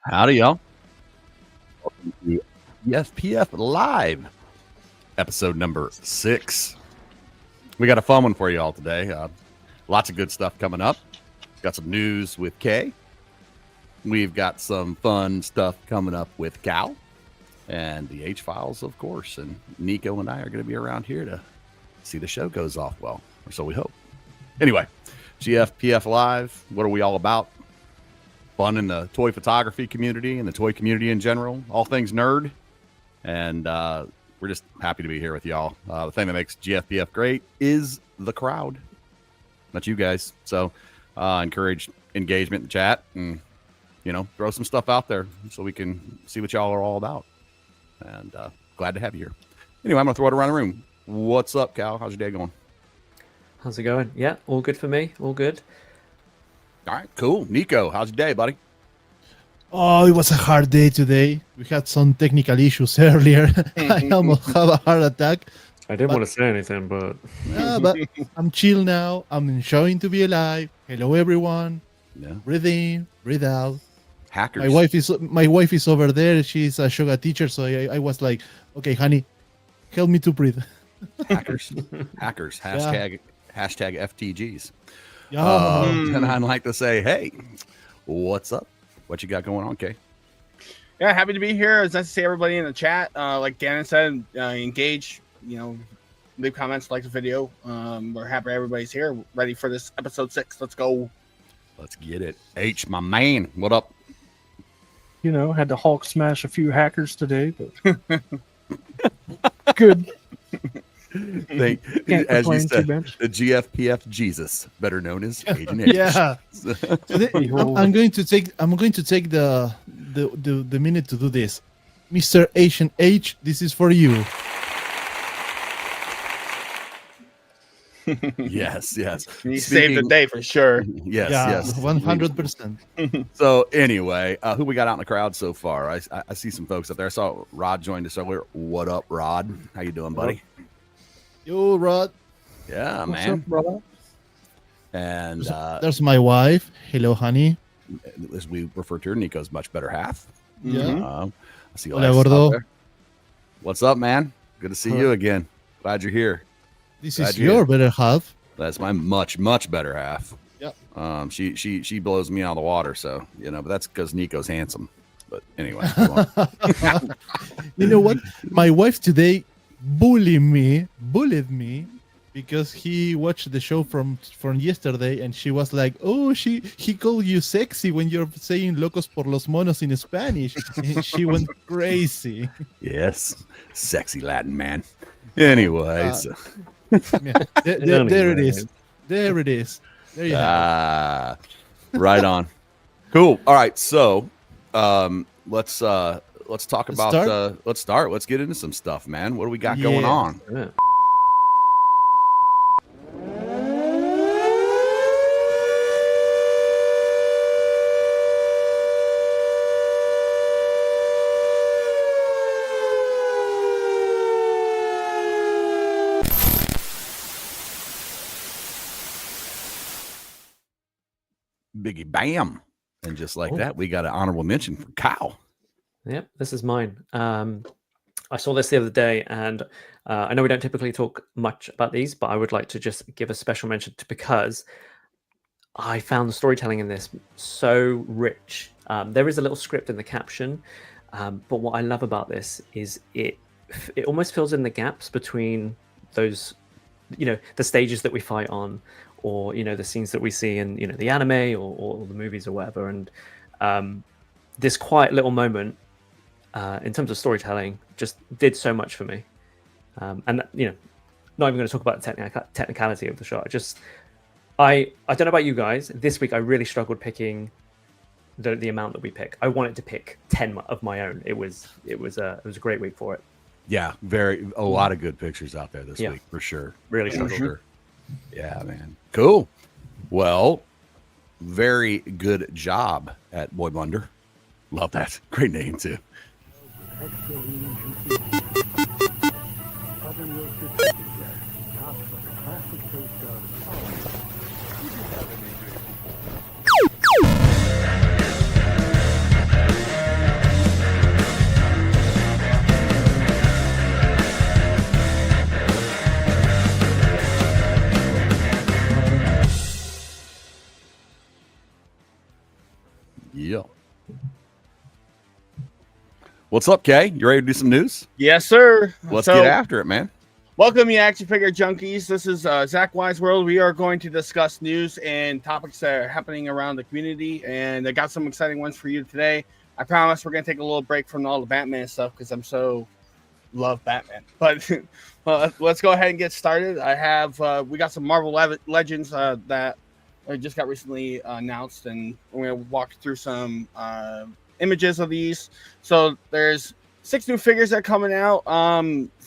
Howdy, y'all. Welcome to Gfpf Live, episode number 6. We got a fun one for you all today. Lots of good stuff coming up. Got some news with Kay. We've got some fun stuff coming up with Cal and the H-Files, of course. And Nico and I are going to be around here to see the show goes off well, or so we hope. Anyway, Gfpf Live, what are we all about? Fun in the toy photography community and the toy community in general, all things nerd. And we're just happy to be here with y'all. The thing that makes Gfpf great is the crowd, not you guys. So encourage engagement in the chat and, throw some stuff out there so we can see what y'all are all about. And glad to have you here. Anyway, I'm going to throw it around the room. What's up, Cal? How's your day going? How's it going? Yeah, all good for me. All good. All right, cool. Nico, how's your day, buddy? Oh, it was a hard day today. We had some technical issues earlier. I almost have a heart attack. I didn't want to say anything, but but I'm chill now. I'm enjoying to be alive. Hello, everyone. Yeah. Breathe in, breathe out. Hackers. My wife is over there. She's a yoga teacher, so I was like, okay, honey, help me to breathe. Hackers. Hashtag FTGs. Yeah. And I'd like to say, hey, what's up? What you got going on, Kay? Yeah, happy to be here. It's nice to see everybody in the chat. Like Gannon said, engage, leave comments, like the video. We're happy everybody's here, ready for this episode 6. Let's go. Let's get it. H, my man, what up? Had to Hulk smash a few hackers today, but good. As you said, the Gfpf Jesus, better known as Agent H. Yeah. I'm going to take the minute to do this. Mr. Agent H, this is for you. Yes. You saved the day for sure. Yes. 100%. So anyway, who we got out in the crowd so far? I see some folks up there. I saw Rod joined us earlier. What up, Rod? How you doing, buddy? Yo, Rod. Yeah, What's man. up, brother? And there's my wife. Hello, honey. as we refer to her, Nico's much better half. Yeah. I see Hola, Alexis gordo. out there. What's up, man? Good to see you again. Glad you're here. This Glad is you're your here. better half. That's my much better half. Yep. She blows me out of the water, so but that's because Nico's handsome. But anyway, go on. You know what? My wife today bullied me because he watched the show from yesterday, and she was like, "Oh, he called you sexy when you're saying locos por los monos in Spanish." And she went crazy. Yes, sexy Latin man. Anyways, Yeah, there it is. There it is. There you have right on. Cool. All right, so let's talk about let's start. Let's get into some stuff, man. What do we got going Yeah. on? yeah. Biggie bam. And just like that, we got an honorable mention for Kyle. Yep, this is mine. I saw this the other day, and I know we don't typically talk much about these, but I would like to just give a special mention because I found the storytelling in this so rich. There is a little script in the caption, but what I love about this is it almost fills in the gaps between those, the stages that we fight on, or the scenes that we see in the anime or the movies or whatever. And this quiet little moment in terms of storytelling just did so much for me. And not even going to talk about the technicality of the shot. I don't know about you guys. This week I really struggled picking the amount that we pick. I wanted to pick 10 of my own. It was a great week for it. Yeah, a lot of good pictures out there this week for sure. Really For struggled. sure. Yeah, man. Cool. Well, very good job at Boy Wonder. Love that. Great name too. Yeah. What's up, Kay? You ready to do some news? Yes, sir. Let's So, get after it, man. welcome, you action figure junkies. This is ZACKWHY'S World. We are going to discuss news and topics that are happening around the community, and I got some exciting ones for you today. I promise we're going to take a little break from all the Batman stuff because I'm so love Batman. But let's go ahead and get started. I have we got some Marvel Legends that just got recently announced, and we're going to walk through some images of these. So there's 6 new figures that are coming out.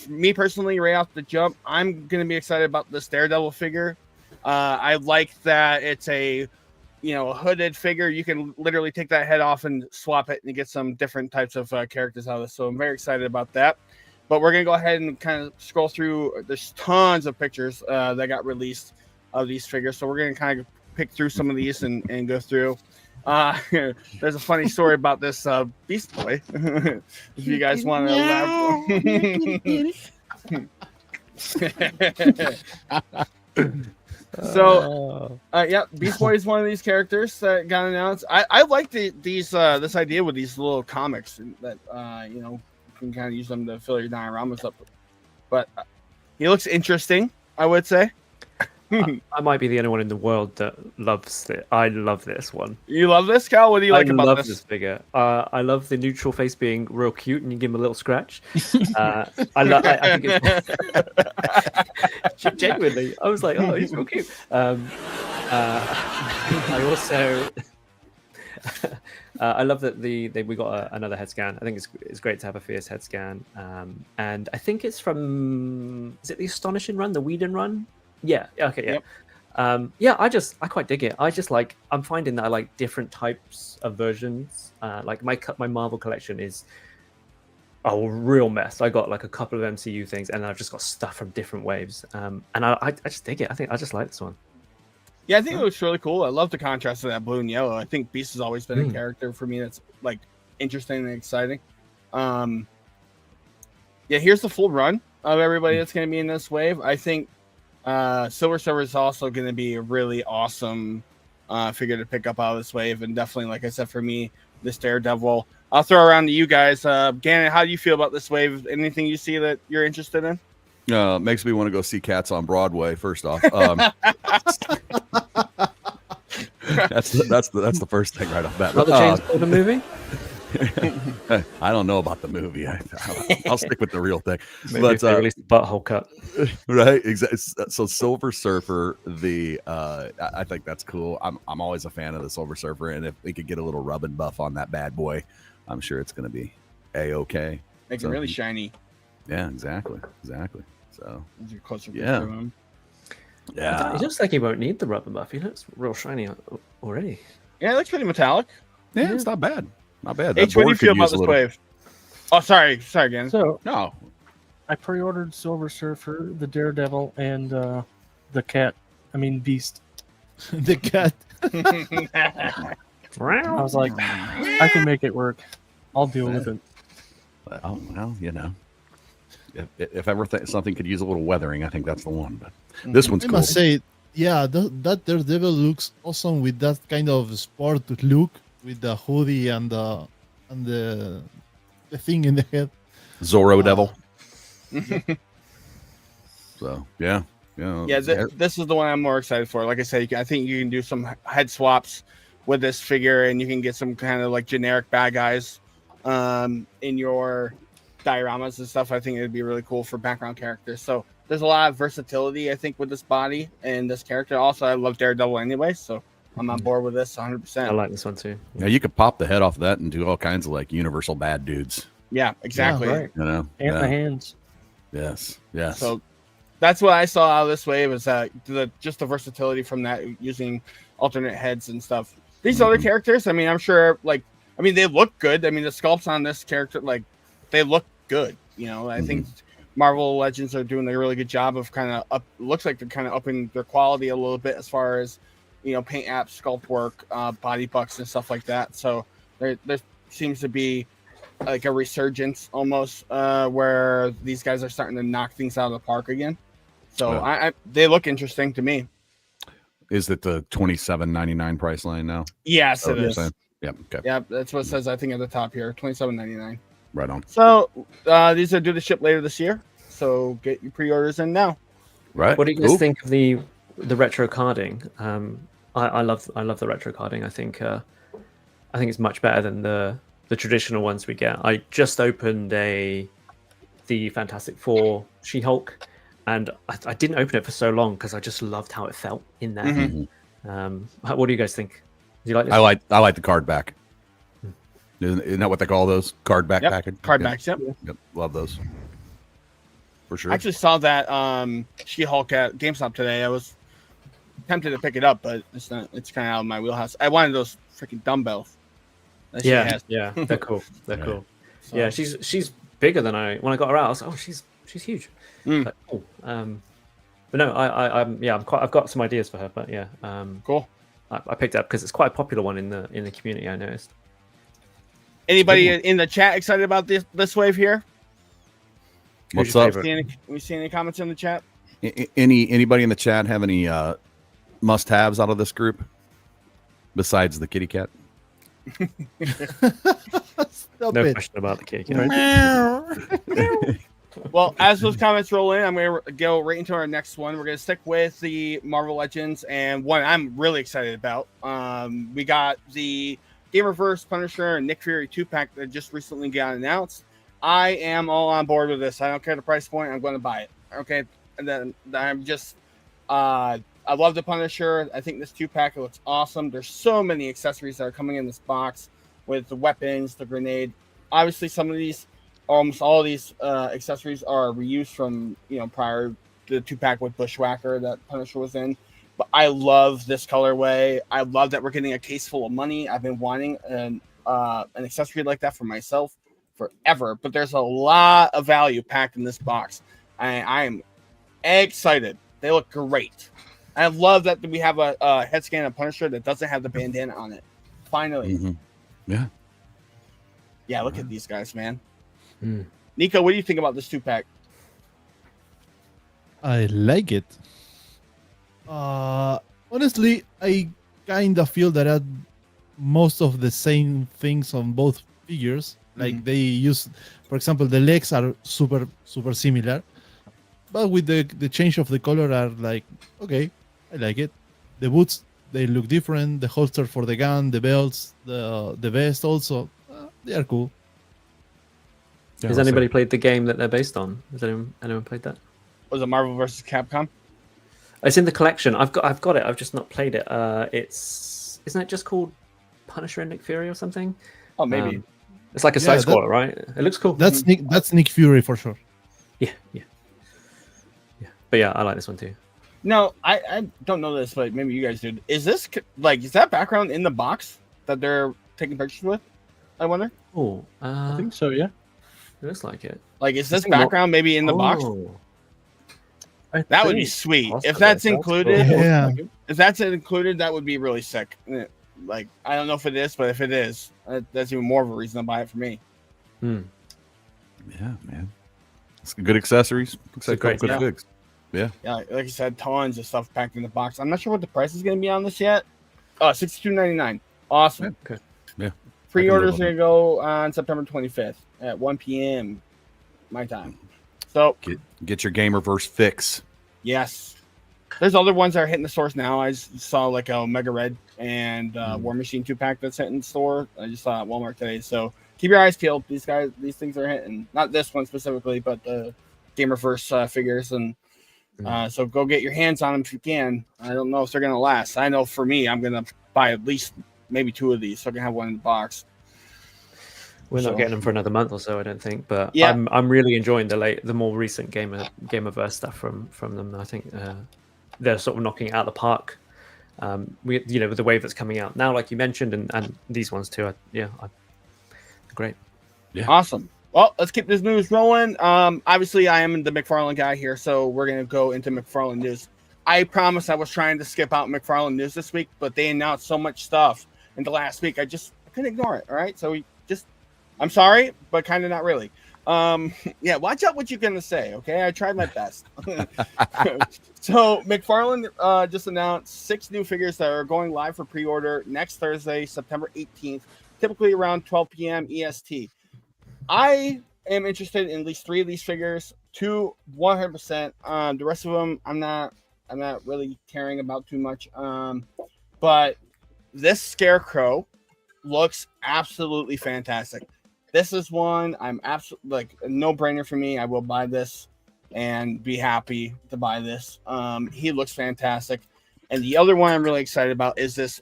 Me personally, right off the jump, I'm going to be excited about this Daredevil figure. I like that it's a hooded figure. You can literally take that head off and swap it and get some different types of characters out of this. So I'm very excited about that. But we're going to go ahead and kind of scroll through. There's tons of pictures that got released of these figures. So we're going to kind of pick through some of these and go through. There's a funny story about this Beast Boy. If you guys want to elaborate. So, Beast Boy is one of these characters that got announced. I like this idea with these little comics that you can kind of use them to fill your dioramas up. But he looks interesting, I would say. I might be the only one in the world that loves it. I love this one. You love this, Cal? What do you like about love this figure. I love the neutral face being real cute, and you give him a little scratch. I think it's genuinely. I was like, oh, he's real cute. I also I love that we got another head scan. I think it's great to have a Fierce head scan, and I think it's from, is it the Astonishing run, the Whedon run? Yeah. Okay. Yeah. Yep. I quite dig it. I'm finding that I like different types of versions. Like my Marvel collection is a real mess. I got like a couple of MCU things, and I've just got stuff from different waves. And I just dig it. I just like this one. Yeah, I think it looks really cool. I love the contrast of that blue and yellow. I think Beast has always been a character for me that's like interesting and exciting. Here's the full run of everybody that's going to be in this wave. I think Silver Surfer is also going to be a really awesome figure to pick up out of this wave, and definitely, like I said, for me, this Daredevil. I'll throw around to you guys. Gannon, how do you feel about this wave? Anything you see that you're interested in? Makes me want to go see Cats on Broadway. First off, that's the first thing right off the bat. Not the James Bond movie. I don't know about the movie. I'll stick with the real thing. Maybe But if they released the butthole cut. Right, exactly. So Silver Surfer, I think that's cool. I'm always a fan of the Silver Surfer, and if we could get a little rub and buff on that bad boy, I'm sure it's going to be a-okay. Make it really shiny. Yeah, exactly. So As you're closer to him. Yeah. It looks like he won't need the rubber buff. He looks real shiny already. Yeah, it looks pretty metallic. Yeah, it's not bad. Not bad. H, what do you feel about this wave? Oh, sorry, Gannon. So No. I pre-ordered Silver Surfer, the Daredevil, and the Beast. The cat. I was like, I can make it work. I'll deal with it. Well, if ever something could use a little weathering, I think that's the one. But this one's I cool. must say, yeah, that Daredevil looks awesome with that kind of sport look, with the hoodie and the thing in the head. Zorro Devil. So Yeah, this is the one I'm more excited for. Like I said, I think you can do some head swaps with this figure, and you can get some kind of like generic bad guys in your dioramas and stuff. I think it'd be really cool for background characters. So there's a lot of versatility, I think, with this body and this character. Also, I love Daredevil anyway, so I'm on board with this 100%. I like this one too. Yeah, you could pop the head off that and do all kinds of like universal bad dudes. Yeah, exactly. Right. You know? And the hands. Yes. Yes. So that's what I saw out of this wave is just the versatility from that using alternate heads and stuff. These other characters, I mean, I'm sure they look good. I mean, the sculpts on this character, like they look good. You know, I think Marvel Legends are doing a really good job of looks like they're kind of upping their quality a little bit as far as, you know, paint apps, sculpt work, body bucks and stuff like that. So there seems to be like a resurgence almost where these guys are starting to knock things out of the park again. So they look interesting to me. Is it the $27.99 price line now? Yes, it is. Yeah. Okay. Yeah, that's what it says. I think at the top here, $27.99. Right on. So these are due to ship later this year. So get your pre-orders in now. Right. What do you guys think of the retro carding? I love the retro carding. I think it's much better than the traditional ones we get. I just opened the Fantastic Four She-Hulk, and I didn't open it for so long because I just loved how it felt in there. What do you guys think? Do you like this? I like the card back. Isn't that what they call those? Card back package? Card backs, yep. Love those. For sure. I actually saw that She-Hulk at GameStop today. I was tempted to pick it up, but it's not. It's kind of out of my wheelhouse. I wanted those freaking dumbbells. That she has. Yeah, they're cool. They're cool. So, Yeah, she's bigger than when I got her out. I was like, oh, she's huge. Like, cool. But no, I've got some ideas for her. But yeah, cool. I picked it up because it's quite a popular one in the community. I noticed. Anybody in the chat excited about this wave here? What's your up? favorite? We see any comments in the chat? Anybody in the chat have any must-haves out of this group besides the kitty cat? Stop No it. question about the cake. Right? Well, as those comments roll in, I'm going to go right into our next one. We're going to stick with the Marvel Legends, and one I'm really excited about. We got the Gamerverse Punisher and Nick Fury 2-pack that just recently got announced. I am all on board with this. I don't care the price point. I'm going to buy it. Okay, and then I'm just I love the Punisher. I think this 2-pack looks awesome. There's so many accessories that are coming in this box with the weapons, the grenade. Obviously, some of these, almost all of these accessories are reused from prior the 2-pack with Bushwhacker that Punisher was in. But I love this colorway. I love that we're getting a case full of money. I've been wanting an accessory like that for myself forever. But there's a lot of value packed in this box. I am excited. They look great. I love that we have a head scan of Punisher that doesn't have the bandana on it. Finally. Yeah. Yeah, look at these guys, man. Nico, what do you think about this 2-pack? I like it. Honestly, I kind of feel that most of the same things on both figures. Like they use, for example, the legs are super similar, but with the change of the color are like, okay, I like it. The boots, they look different. The holster for the gun, the belts, the vest also, they are cool. Yeah, Has anybody played the game that they're based on? Has anyone played that? Was it Marvel vs. Capcom? It's in the collection. I've got it. I've just not played it. Isn't it just called Punisher and Nick Fury or something? Oh, maybe. It's like a side scroller, right? It looks cool. That's Nick Fury for sure. Yeah. But yeah, I like this one too. No, I don't know this, but maybe you guys did. Is that background in the box that they're taking pictures with? I wonder. Oh, I think so. Yeah. It looks like it. Like, is this background maybe in the box? That would be sweet. If that's included, Yeah. if that's included, that would be really sick. Like, I don't know if it is, but if it is, that's even more of a reason to buy it for me. Yeah, man. It's good accessories. Looks like great good figs. Yeah. Yeah, like I said, tons of stuff packed in the box. I'm not sure what the price is going to be on this yet. $62.99. Awesome. Okay. Yeah. Pre-orders are going to go on September 25th at 1 p.m. my time. So Get your Gamerverse fix. yes, there's other ones that are hitting the stores now. I just saw like a Mega Red and War Machine 2-pack that's hitting the store. I just saw it at Walmart today. So keep your eyes peeled. These things are hitting. Not this one specifically, but the Gamerverse figures. And So go get your hands on them if you can. I don't know if they're gonna last. I know for me, I'm gonna buy at least maybe 2 of these so I can have one in the box. We're So- not getting them for another month or so, I don't think. But Yeah. I'm really enjoying the more recent Gamerverse stuff from them. I think they're sort of knocking it out of the park. With the wave that's coming out now, like you mentioned, and these ones too. Great. Yeah. Awesome. Well, let's keep this news rolling. Obviously, I am the McFarlane guy here, so we're gonna go into McFarlane news. I promise I was trying to skip out McFarlane news this week, but they announced so much stuff in the last week. I couldn't ignore it. All right, so I'm sorry, but kind of not really. Yeah, watch out what you're gonna say. Okay, I tried my best. So McFarlane just announced 6 new figures that are going live for pre-order next Thursday, September 18th, typically around 12 p.m. EST. I am interested in at least 3 of these figures, 2 100%. The rest of them, I'm not really caring about too much. But this Scarecrow looks absolutely fantastic. This is one I'm absolutely like a no-brainer for me. I will buy this and be happy to buy this. He looks fantastic. And the other one I'm really excited about is this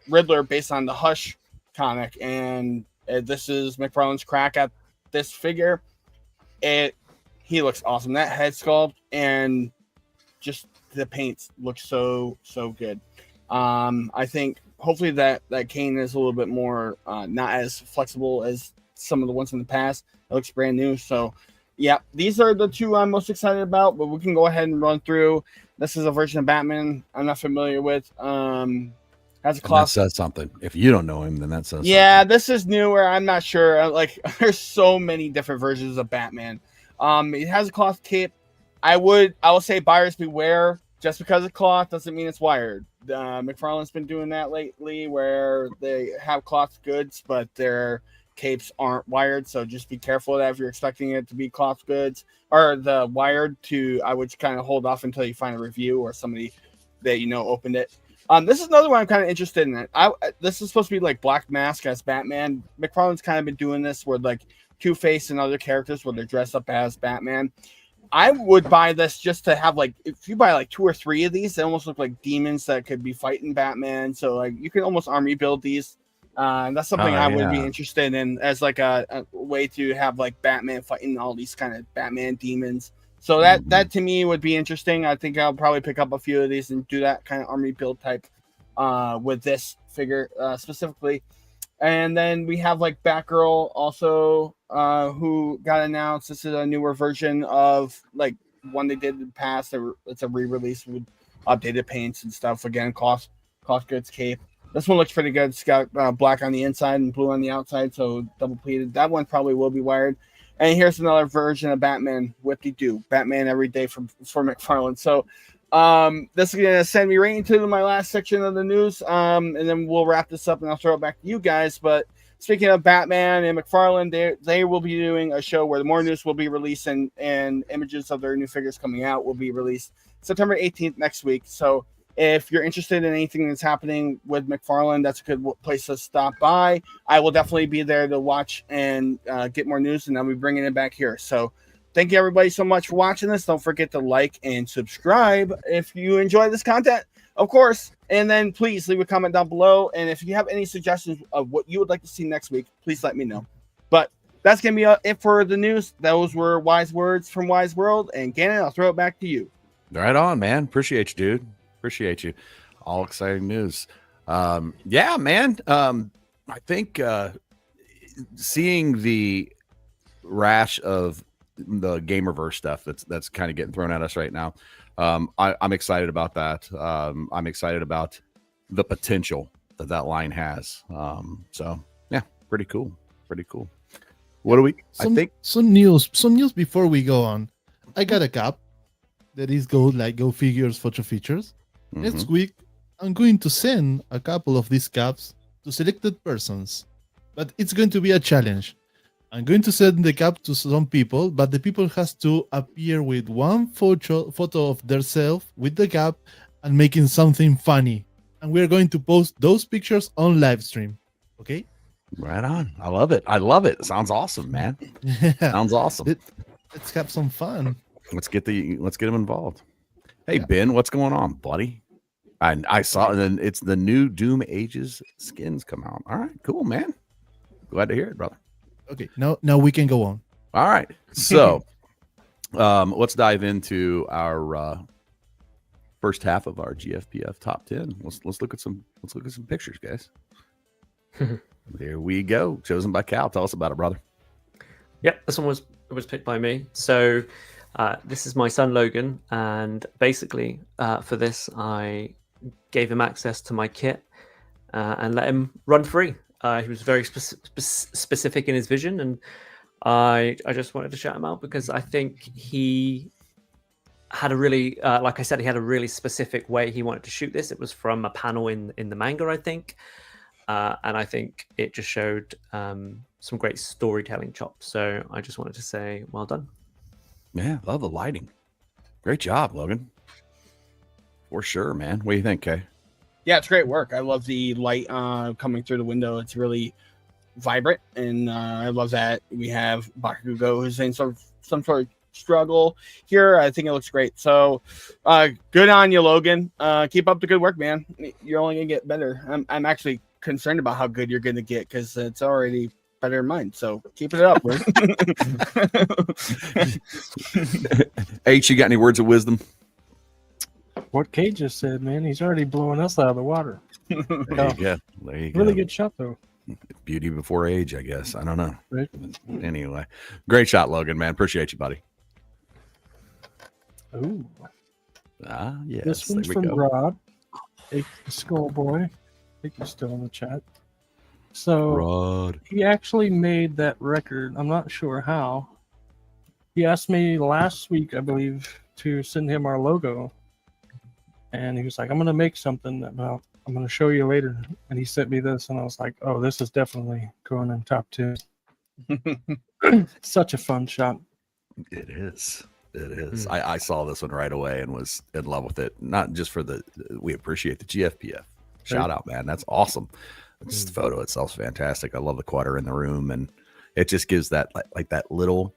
Riddler based on the Hush comic. And this is McFarlane's crack at this figure. He looks awesome. That head sculpt and just the paints look so good. I think hopefully that cane is a little bit more not as flexible as some of the ones in the past. It looks brand new. So yeah, these are the 2 I'm most excited about, but we can go ahead and run through. This is a version of Batman I'm not familiar with. Has a cloth. That says something. If you don't know him, then that says something. This is newer. I'm not sure. Like there's so many different versions of Batman. It has a cloth cape. I will say buyers beware. Just because it's cloth doesn't mean it's wired. McFarlane's been doing that lately where they have cloth goods, but their capes aren't wired. So just be careful of that if you're expecting it to be cloth goods or the wired to. I would kind of hold off until you find a review or somebody that opened it. This is another one I'm kind of interested in. This is supposed to be like Black Mask as Batman. McFarlane's kind of been doing this where like Two-Face and other characters where they're dressed up as Batman. I would buy this just to have like if you buy like 2 or 3 of these, they almost look like demons that could be fighting Batman. So like you can almost army build these. That's something I would be interested in as like a way to have like Batman fighting all these kind of Batman demons. So that to me would be interesting. I think I'll probably pick up a few of these and do that kind of army build type with this figure specifically. And then we have like Batgirl also who got announced. This is a newer version of like one they did in the past. It's a re-release with updated paints and stuff. Again, cloth goods cape. This one looks pretty good. It's got black on the inside and blue on the outside, so double pleated. That one probably will be wired. And here's another version of Batman, Whip-de-Doo. Batman every day for McFarlane. So this is going to send me right into my last section of the news. And then we'll wrap this up and I'll throw it back to you guys. But speaking of Batman and McFarlane, they will be doing a show where more news will be released and images of their new figures coming out will be released September 18th next week. So if you're interested in anything that's happening with McFarlane, that's a good place to stop by. I will definitely be there to watch and get more news, and I'll be bringing it back here. So thank you, everybody, so much for watching this. Don't forget to like and subscribe if you enjoy this content, of course. And then please leave a comment down below. And if you have any suggestions of what you would like to see next week, please let me know. But that's going to be it for the news. Those were wise words from Wise World. And Gannon, I'll throw it back to you. Right on, man. Appreciate you, dude. Appreciate you. All exciting news. Yeah, man. I think seeing the rash of the Gamerverse stuff that's kind of getting thrown at us right now. I'm excited about that. I'm excited about the potential that line has. So yeah, pretty cool. Pretty cool. What do we? I think some news before we go on. I got a cap that is Go Figures photo features. Next week, I'm going to send a couple of these caps to selected persons, but it's going to be a challenge. I'm going to send the cap to some people, but the people has to appear with one photo of themselves with the cap and making something funny. And we're going to post those pictures on live stream. Okay? Right on. I love it. I love it. Sounds awesome, man. Sounds awesome. Let's have some fun. Let's get them involved. Hey, Ben, what's going on, buddy? I saw, and then it's the new Doom Ages skins come out. All right, cool, man. Glad to hear it, brother. Okay, now we can go on. All right, so let's dive into our first half of our GFPF top 10. Let's look at some pictures, guys. There we go. Chosen by Cal. Tell us about it, brother. Yep, this one was picked by me. So this is my son Logan, and basically for this I gave him access to my kit and let him run free. He was very specific in his vision, and I just wanted to shout him out because I think he had a really, like I said, he had a really specific way he wanted to shoot this. It was from a panel in the manga, I think, and I think it just showed some great storytelling chops. So I just wanted to say, well done. Yeah, love the lighting. Great job, Logan. For sure, man. What do you think, Kay? Yeah, it's great work. I love the light coming through the window. It's really vibrant, and I love that we have Bakugo who's in some sort of struggle here. I think it looks great. So good on you, Logan. Keep up the good work, man. You're only gonna get better. I'm actually concerned about how good you're gonna get because it's already better than mine. So keep it up. H, you got any words of wisdom? What Kay just said, man, he's already blowing us out of the water. There you go. There you go. Really good shot, though. Beauty before age, I guess. I don't know. Right. Anyway, great shot, Logan, man. Appreciate you, buddy. Ooh. Yes. This one's from Rod, a Skull Boy. I think he's still in the chat. So Rod. he actually made that record. I'm not sure how. He asked me last week, I believe, to send him our logo. And he was like, I'm going to make something that I'm going to show you later. And he sent me this, and I was like, oh, this is definitely going in top 10. Such a fun shot. It is. It is. I saw this one right away and was in love with it. Not just for we appreciate the GFPF. Shout out, man. That's awesome. Just the photo itself is fantastic. I love the quater in the room, and it just gives that like that little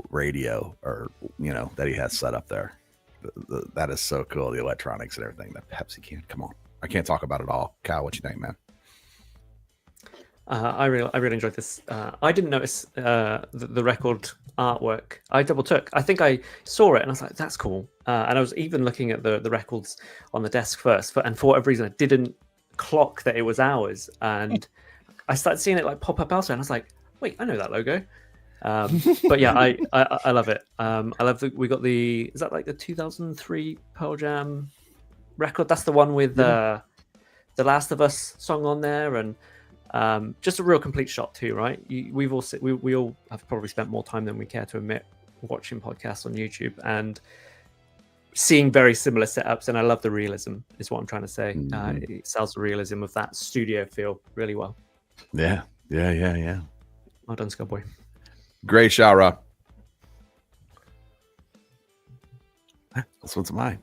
radio or that he has set up there. That is so cool. The electronics and everything. That Pepsi can. Come on, I can't talk about it all. Kyle, what you think, man? I really enjoyed this. I didn't notice the record artwork. I double took. I think I saw it and I was like, "That's cool." And I was even looking at the records on the desk first, and for whatever reason, I didn't clock that it was ours. And I started seeing it like pop up elsewhere, and I was like, "Wait, I know that logo." But yeah, I love it. I love that we got is that like the 2003 Pearl Jam record? That's the one with the Last of Us song on there, and just a real complete shot too, right? We all have probably spent more time than we care to admit watching podcasts on YouTube and seeing very similar setups, and I love the realism is what I'm trying to say. It sells the realism of that studio feel really well. Yeah. Well done, Skullboy. Great shot, Rob. This one's mine.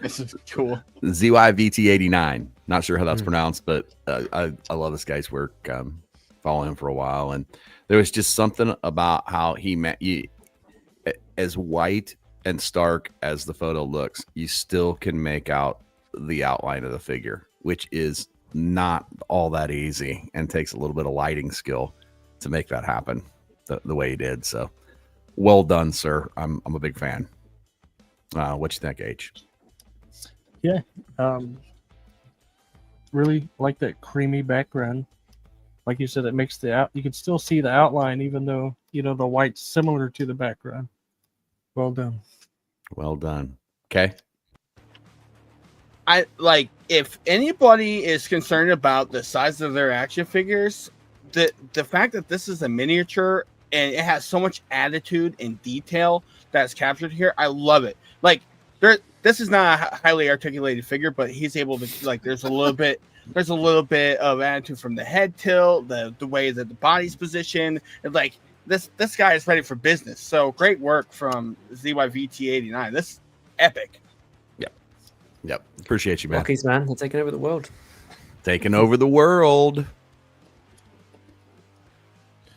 This is cool. ZYVT89. Not sure how that's pronounced, but I love this guy's work. Following him for a while, and there was just something about how he met you. As white and stark as the photo looks, you still can make out the outline of the figure, which is not all that easy and takes a little bit of lighting skill to make that happen the way he did. So well done, sir. I'm a big fan. What you think, H? Yeah. Really like that creamy background. Like you said, it makes you can still see the outline, even though, the white's similar to the background. Well done. Well done. Okay. If anybody is concerned about the size of their action figures, the fact that this is a miniature and it has so much attitude and detail that's captured here, I love it. This is not a highly articulated figure, but he's able to there's a little bit of attitude from the head tilt, the way that the body's positioned, and this guy is ready for business. So great work from ZYVT89. This is epic. Yep. Appreciate you, man. Rockies, man. They're taking over the world. Taking over the world.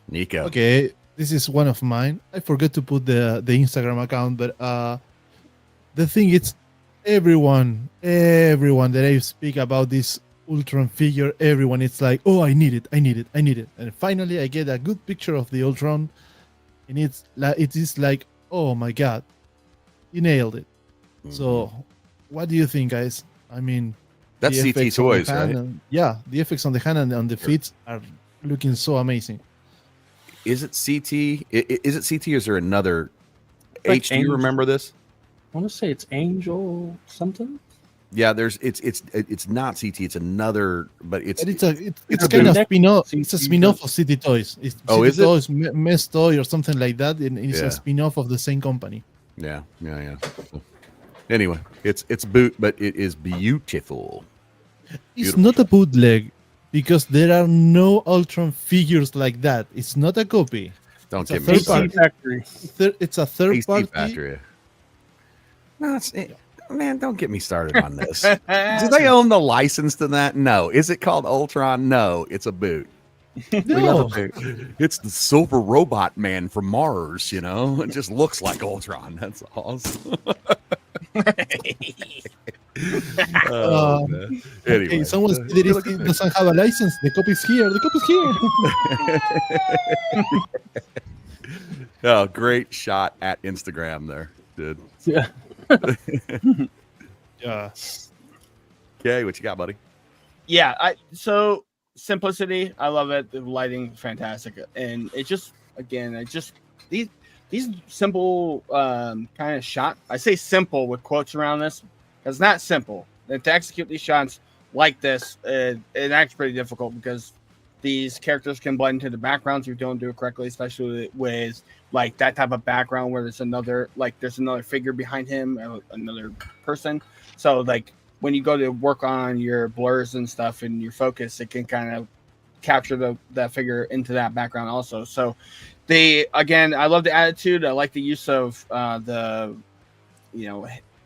Nico. Okay, this is one of mine. I forgot to put the Instagram account, but the thing is, everyone that I speak about this Ultron figure, everyone it's like, oh, I need it, and finally I get a good picture of the Ultron, and it is like, oh my god, you nailed it. So, what do you think, guys? I mean, That's the CT effects on the Toys, hand right? and- yeah, the effects on the hand and on the feet are looking so amazing. Is it CT? Is it CT? Or is there another? Like H, do you Angel. remember this? I want to say it's Angel something. Yeah, it's not CT. It's another, but it's But it's It's kind of a spin-off. CT It's a spin-off of City Toys. It's Oh, City is it? Toys, Mess Toy, or something like that, and it's Yeah. a spin-off of the same company. yeah. Anyway, it's boot, but it is beautiful. It's Beautiful not a shot. bootleg because there are no Ultron figures like that. It's not a copy. Don't It's a get me third AC started. Factory. It's a third AC party. Factory. No, man, don't get me started on this. Do they own the license to that? No. Is it called Ultron? No. It's a boot. No, It's the silver robot man from Mars, you know? It just looks like Ultron. That's awesome. Oh, man. Anyway. okay, someone said it doesn't have a license. The copy's here. The copy's here. Oh, great shot at Instagram there, dude. Yeah. Yeah. Okay, what you got, buddy? Yeah, so simplicity, I love it. The lighting, fantastic, and it just these simple kind of shot. I say simple with quotes around this because it's not simple. And to execute these shots like this, it's actually pretty difficult because these characters can blend into the backgrounds if you don't do it correctly, especially with like that type of background where there's another figure behind him, or another person. So like when you go to work on your blurs and stuff and your focus, it can kind of capture that figure into that background also. So I love the attitude. I like the use of the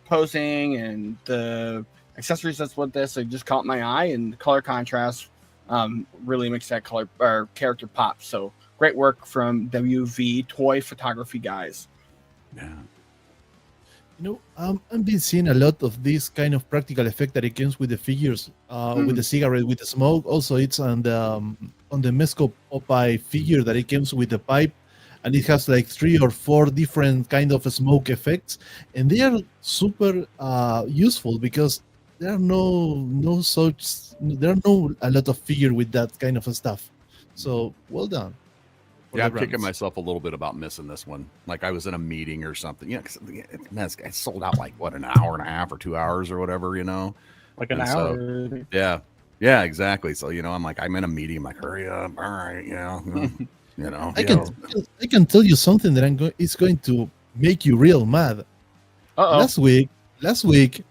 posing and the accessories that's with this. It just caught my eye, and the color contrast really makes that color or character pop. So great work from WV Toy Photography guys. Yeah. I've been seeing a lot of this kind of practical effect that it comes with the figures, with the cigarette, with the smoke. Also, it's on the Mesco Popeye figure that it comes with the pipe, and it has like 3 or 4 different kind of smoke effects, and they are super useful because there are no a lot of figure with that kind of stuff. So well done. for Yeah, the I'm kicking brands. myself a little bit about missing this one. Like I was in a meeting or something. Yeah, because it sold out like what, an hour and a half or 2 hours or whatever, you know. Like an And so- hour. Yeah, exactly. So I'm like, I'm in a meeting. I'm like, hurry up, all right, I can tell you something that it's going to make you real mad. Last week,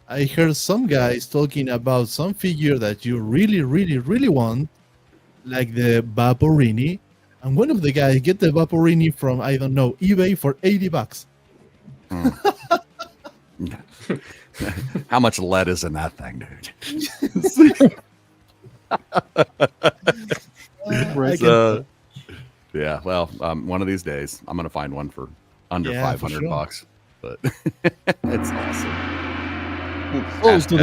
I heard some guys talking about some figure that you really, really, really want, like the Vaporini, and one of the guys get the Vaporini from, I don't know, eBay for $80. How much lead is in that thing, dude? I can- So, yeah, well, one of these days I'm gonna find one for under Yeah, for 500 sure. bucks, but it's awesome. Oh, to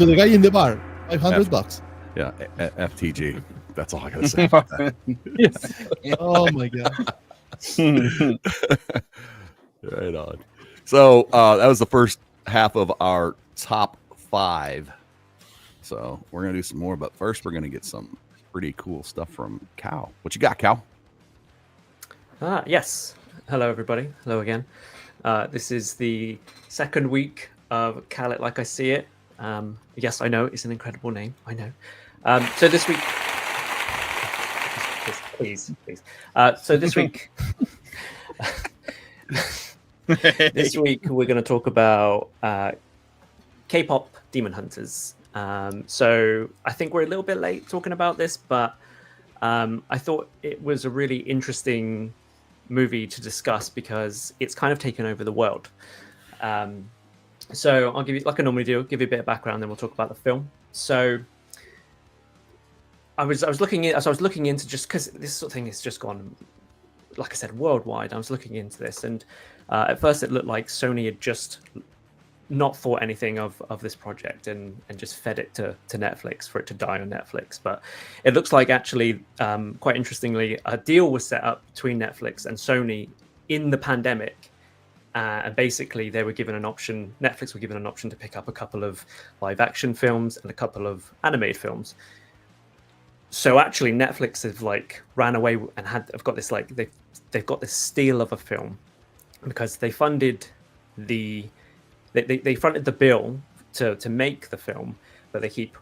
the guy in the bar, $500. Yeah, FTG. That's all I gotta say. Oh my god! Right on. So that was the first half of our top 5. So we're gonna do some more, but first we're gonna get some pretty cool stuff from Cal. What you got, Cal? Yes. Hello, everybody. Hello again. This is the second week of Call It Like I See It. Yes, I know. It's an incredible name. I know. So this week... Please. So this week... this week, we're going to talk about K-pop Demon Hunters. So I think we're a little bit late talking about this, but I thought it was a really interesting movie to discuss because it's kind of taken over the world. So I'll give you, like I normally do, give you a bit of background, then we'll talk about the film. So I was looking into, just because this sort of thing has just gone like I said, worldwide. I was looking into this, and at first it looked like Sony had just not thought anything of this project and just fed it to Netflix for it to die on Netflix. But it looks like actually, quite interestingly, a deal was set up between Netflix and Sony in the pandemic. And basically they were given an option, Netflix were given an option to pick up a couple of live action films and a couple of animated films. So actually Netflix have like ran away and have got this like, they've got this steal of a film because they funded they fronted the bill to make the film, but they keep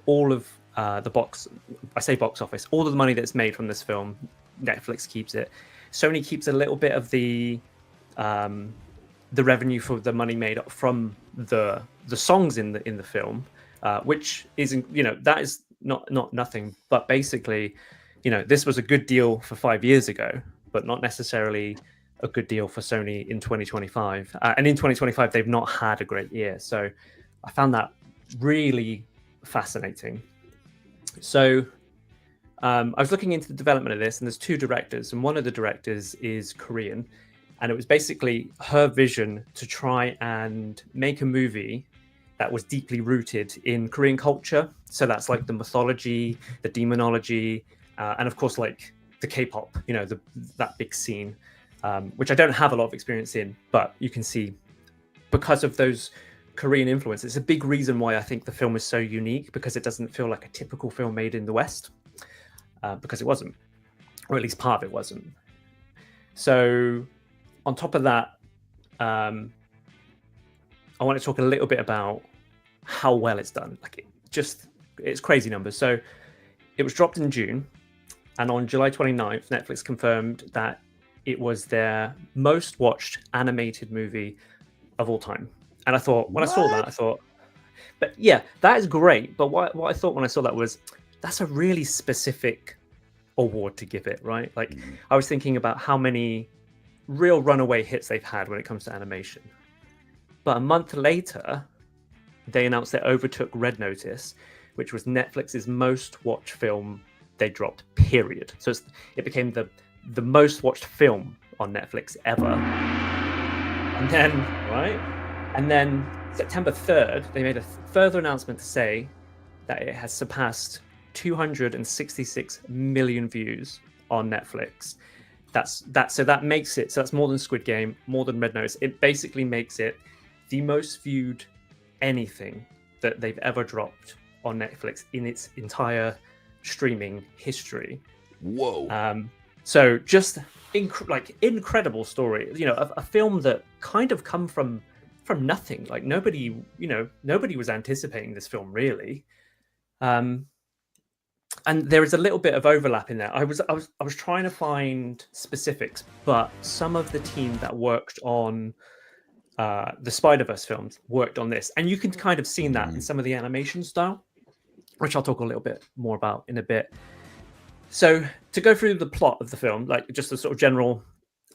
all of the box office, all of the money that's made from this film, Netflix keeps it. Sony keeps a little bit of the revenue for the money made from the songs in the film, which is, you know, that is not nothing, but basically, you know, this was a good deal for 5 years ago, but not necessarily a good deal for Sony in 2025. And in 2025, they've not had a great year. So I found that really fascinating. So I was looking into the development of this, and there's two directors, and one of the directors is Korean. And it was basically her vision to try and make a movie that was deeply rooted in Korean culture. So that's like the mythology, the demonology, and of course, like the K-pop, you know, that big scene, which I don't have a lot of experience in, but you can see because of those Korean influences, it's a big reason why I think the film is so unique, because it doesn't feel like a typical film made in the West, because it wasn't, or at least part of it wasn't. So on top of that, I want to talk a little bit about how well it's done. Like it's crazy numbers. So it was dropped in June, and on July 29th, Netflix confirmed that it was their most watched animated movie of all time. And I thought, when I saw that, I thought, but yeah, that is great. But what I thought when I saw that was, that's a really specific award to give it, right? Like I was thinking about how many real runaway hits they've had when it comes to animation. But a month later, they announced they overtook Red Notice, which was Netflix's most watched film they dropped, period. So it became the most watched film on Netflix ever. And then, right? And then September 3rd, they made a further announcement to say that it has surpassed 266 million views on Netflix. So that makes it, so that's more than Squid Game, more than Red Notice. It basically makes it the most viewed anything that they've ever dropped on Netflix in its entire streaming history. Whoa. So just incredible story. You know, a film that kind of come from nothing. Like nobody was anticipating this film really. And there is a little bit of overlap in there. I was trying to find specifics, but some of the team that worked on the Spider-Verse films worked on this, and you can kind of see that in some of the animation style, which I'll talk a little bit more about in a bit. So to go through the plot of the film, like just a sort of general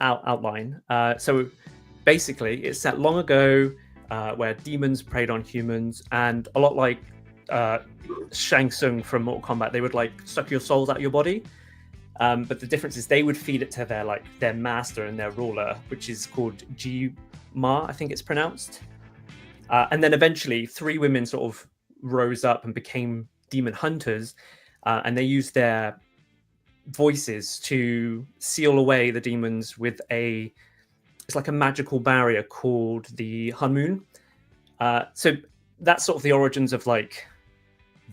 outline. So basically, it's set long ago where demons preyed on humans, and a lot like Shang Tsung from Mortal Kombat, they would like suck your souls out of your body. But the difference is they would feed it to their master and their ruler, which is called Gma, I think it's pronounced. And then eventually 3 women sort of rose up and became demon hunters, and they used their voices to seal away the demons with it's like a magical barrier called the Hanmoon. So that's sort of the origins of like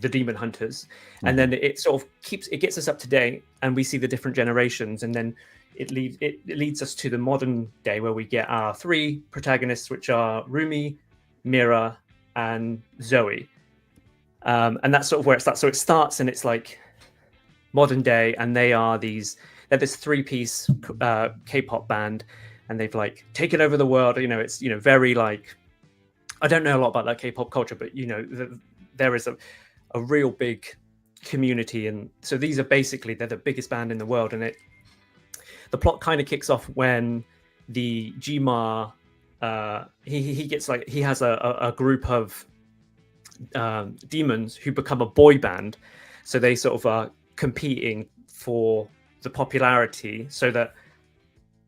the demon hunters, and then it sort of gets us up to date, and we see the different generations, and then it leads us to the modern day where we get our 3 protagonists, which are Rumi, Mira, and Zoe. And that's sort of where it starts. So it starts and it's like modern day, and they're this 3-piece K-pop band, and they've like taken over the world. You know, it's, you know, very like, I don't know a lot about that K-pop culture, but you know, there is a real big community, and so these are basically, they're the biggest band in the world. And the plot kind of kicks off when the Gma he has a group of demons who become a boy band, so they sort of are competing for the popularity so that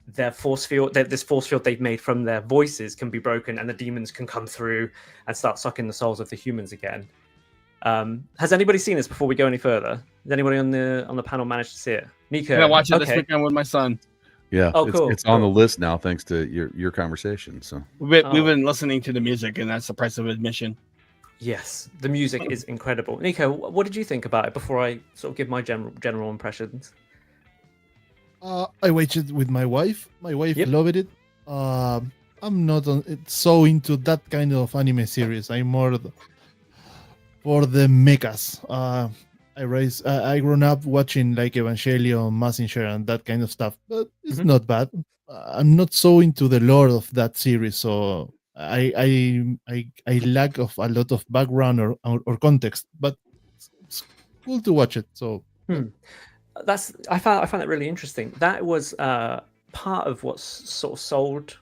their force field, this force field they've made from their voices, can be broken, and the demons can come through and start sucking the souls of the humans again. Has anybody seen this before we go any further? Has anybody on the panel managed to see it? Nico, I'm gonna watch it this weekend with my son. Yeah. Oh, cool. It's on the list now, thanks to your conversation. So We've been listening to the music, and that's the price of admission. Yes, the music is incredible. Nico, what did you think about it before I sort of give my general impressions? I watched it with my wife. My wife Yep. loved it. I'm not so into that kind of anime series. I'm more for the mechas. I grown up watching like Evangelion, Mazinger, and that kind of stuff, but it's not bad. I'm not so into the lore of that series, so I lack of a lot of background or context, but it's cool to watch it. So I found that really interesting. That was part of what's sort of sold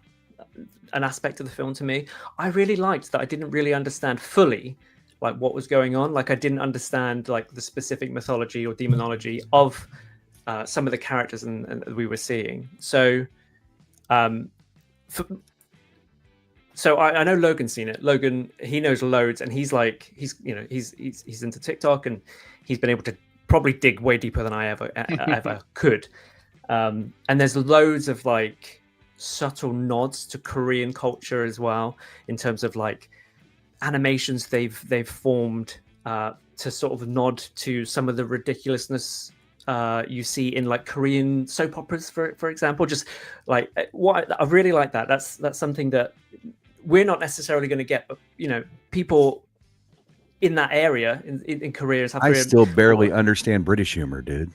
an aspect of the film to me. I really liked that I didn't really understand fully like what was going on. Like I didn't understand like the specific mythology or demonology of some of the characters and we were seeing. So so I know Logan's seen it. Logan, he knows loads, and he's into TikTok, and he's been able to probably dig way deeper than I ever could. And there's loads of like subtle nods to Korean culture as well, in terms of like animations they've formed to sort of nod to some of the ridiculousness you see in like Korean soap operas, for example. Just like what I really like that. That's something that we're not necessarily going to get, people in that area in Korea. I still barely understand British humor, dude.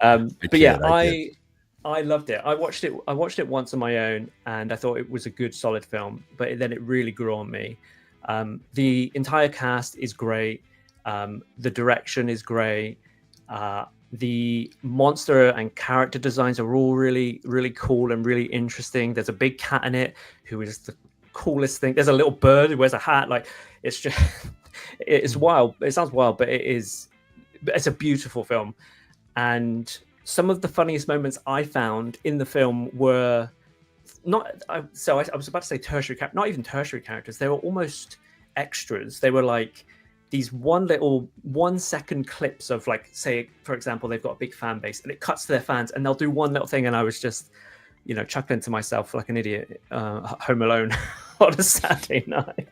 But yeah, I loved it. I watched it once on my own, and I thought it was a good, solid film. But then it really grew on me. The entire cast is great. The direction is great. The monster and character designs are all really, really cool and really interesting. There's a big cat in it who is the coolest thing. There's a little bird who wears a hat. Like it's just, it's wild. It sounds wild, but it's a beautiful film. And some of the funniest moments I found in the film were I was about to say tertiary, not even tertiary characters. They were almost extras. They were like these 1 second clips of, like, say, for example, they've got a big fan base and it cuts to their fans and they'll do one little thing. And I was just, chuckling to myself like an idiot, home alone on a Saturday night.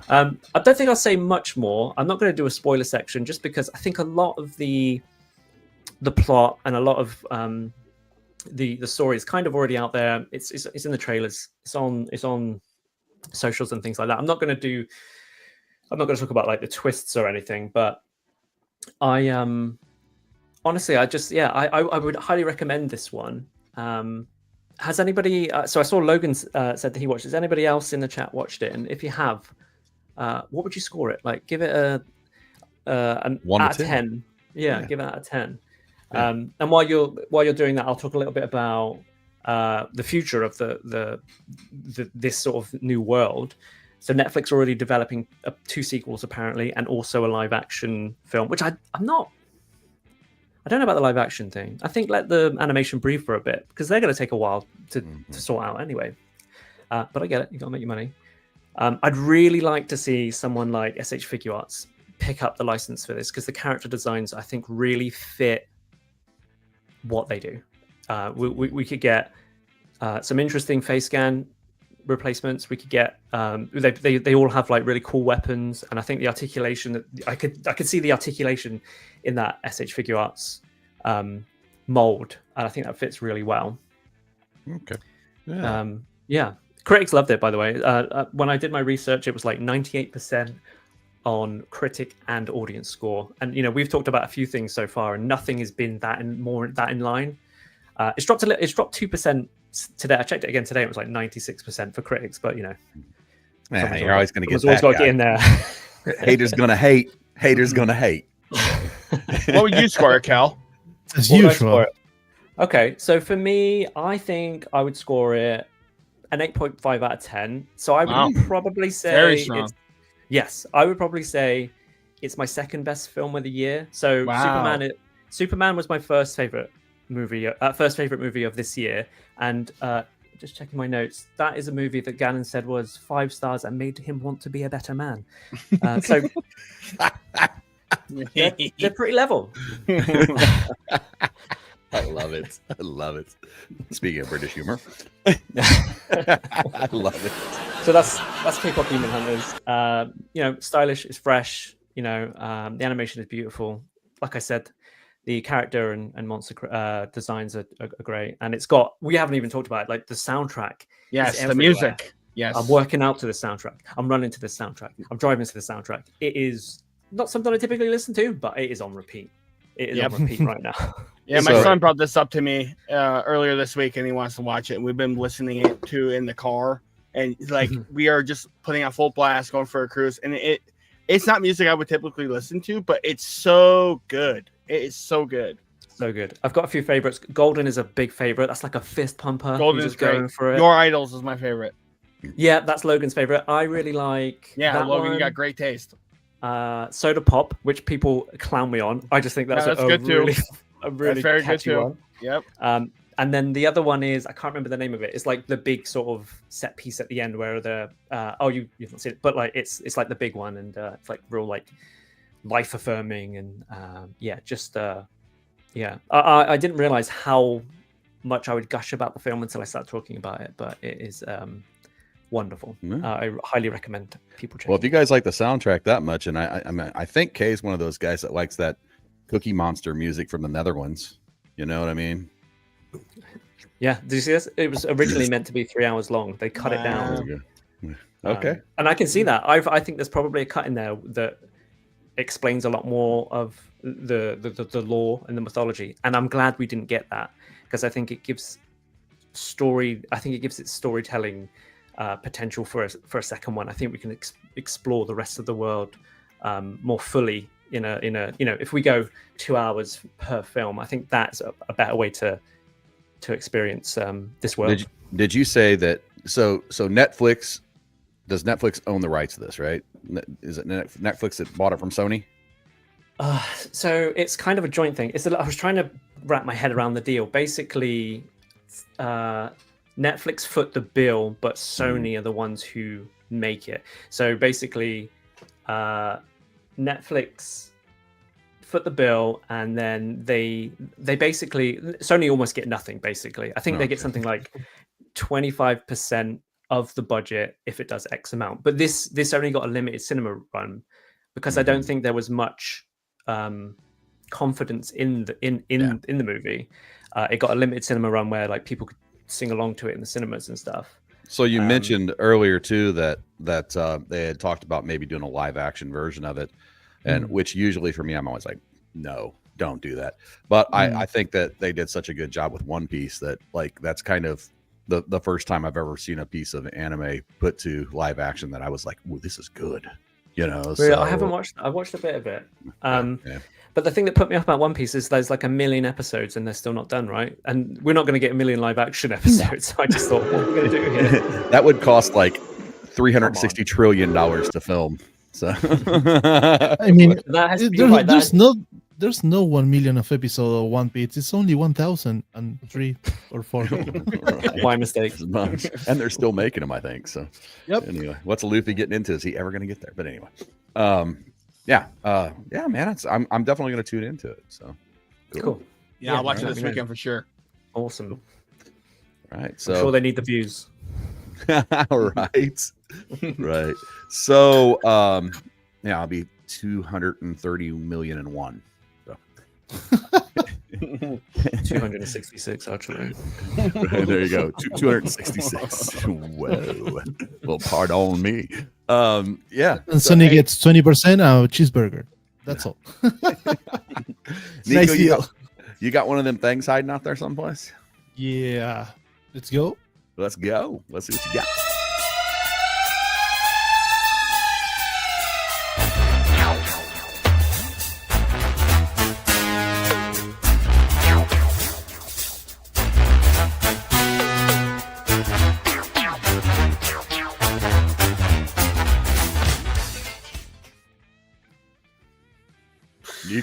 I don't think I'll say much more. I'm not going to do a spoiler section just because I think a lot of the plot and a lot of the story is kind of already out there. It's in the trailers. It's on socials and things like that. I'm not going to talk about like the twists or anything, but I honestly, I would highly recommend this one. Has anybody? So I saw Logan said that he watched. Has anybody else in the chat watched it? And if you have, what would you score it? Like, give it an 1 out to of 10. 10. Yeah, give it out of 10. Yeah. And while you're doing that, I'll talk a little bit about the future of this sort of new world. So Netflix are already developing 2 sequels apparently, and also a live action film, which I don't know about the live action thing. I think let the animation breathe for a bit because they're going to take a while to sort out anyway. But I get it. You got to make your money. I'd really like to see someone like Figuarts pick up the license for this because the character designs I think really fit what they do. We could get some interesting face scan replacements. We could get they all have like really cool weapons, and I think the articulation that I could see the articulation in that Figuarts mold, and I think that fits really well. Okay. Yeah. Critics loved it, by the way. When I did my research, it was like 98% on critic and audience score, and we've talked about a few things so far, and nothing has been that in line. It's dropped 2% today. I checked it again today. It was like 96% for critics, but you're always going to get always got to get in there. Haters gonna hate. Haters gonna hate. What would you score it, Cal? As What would I usual. score it? Okay, so for me, I think I would score it an 8.5 out of 10. So I would Wow. probably say Very strong. Yes, I would probably say it's my second best film of the year. So Wow. Superman was my first favorite movie of this year, and just checking my notes, that is a movie that Gannon said was 5 stars and made him want to be a better man. So they're pretty level. I love it. I love it. Speaking of British humor, I love it. So that's K-pop Demon Hunters. You know, stylish, it's fresh. You know, the animation is beautiful. Like I said, the character and monster designs are great, and it's got. We haven't even talked about it, like the soundtrack. Yes, is the everywhere. music. Yes, I'm working out to the soundtrack. I'm running to the soundtrack. I'm driving to the soundtrack. It is not something I typically listen to, but it is on repeat. It is on repeat right now. Yeah, my So- son brought this up to me earlier this week, and he wants to watch it. And we've been listening it to in the car, and like we are just putting on full blast, going for a cruise. And it's not music I would typically listen to, but it's so good. It is so good. So good. I've got a few favorites. Golden is a big favorite. That's like a fist pumper. Golden You're is just going great. for it. Your Idols is my favorite. Yeah, that's Logan's favorite. I really like. Yeah, that Logan, one. you got great taste. Soda Pop, which people clown me on. I just think that's, Yeah, that's a good too. really, a really That's very good catchy too. one. Yep. And then the other one is I can't remember the name of it. It's like the big sort of set piece at the end where the you've not seen it, but like it's like the big one, and it's like real like life affirming, and I didn't realize how much I would gush about the film until I started talking about it, but it is wonderful. Yeah. I highly recommend people check. Well, if you guys like the soundtrack that much, and I mean, I think Kay is one of those guys that likes that Cookie Monster music from the Netherlands. You know what I mean? Yeah, did you see this? It was originally meant to be 3 hours long. They cut it down. Okay. And I can see that. I think there's probably a cut in there that explains a lot more of the lore and the mythology. And I'm glad we didn't get that, because I think it gives it storytelling potential for a second one. I think we can explore the rest of the world more fully in a if we go 2 hours per film, I think that's a better way to experience this world. Did you say that? So Netflix, does Netflix own the rights to this, right? Is it Netflix that bought it from Sony? So it's kind of a joint thing. I was trying to wrap my head around the deal. Basically, Netflix foot the bill, but Sony are the ones who make it. So basically, Netflix foot the bill, and then they basically, Sony almost get nothing. Basically, I think they get something like 25% of the budget if it does X amount. But this only got a limited cinema run because I don't think there was much confidence in the movie. It got a limited cinema run where like people could sing along to it in the cinemas and stuff. So you mentioned earlier too that they had talked about maybe doing a live action version of it, and which usually for me, I'm always like, no, don't do that. But I think that they did such a good job with One Piece that like that's kind of the first time I've ever seen a piece of anime put to live action that I was like, "Ooh, this is good." You know, Really, so, I haven't watched. I watched a bit of it. yeah. But the thing that put me off about One Piece is there's like 1 million episodes and they're still not done, right? And we're not going to get 1 million live action episodes. So I just thought, what are we going to do here? That would cost like $360 trillion to film. So I mean, That has to be right. there's no 1 million of episode of One Piece. It's only 1,003 or 4. My mistake. And they're still making them, I think. So Yep. anyway, what's Luffy getting into? Is he ever going to get there? But anyway, yeah, man, I'm definitely going to tune into it. So Cool. Yeah, I'll watch it right. this weekend for sure. Awesome. right, I'm so sure they need the views. right. So yeah, I'll be 230 million and one. So. 266 actually. Right, there you go. 266. Whoa. Well, pardon me. Yeah. And Sonny gets 20% a cheeseburger. That's all. Nico, Nice deal. you got one of them things hiding out there someplace? Yeah. Let's go. Let's go. Let's see what you got.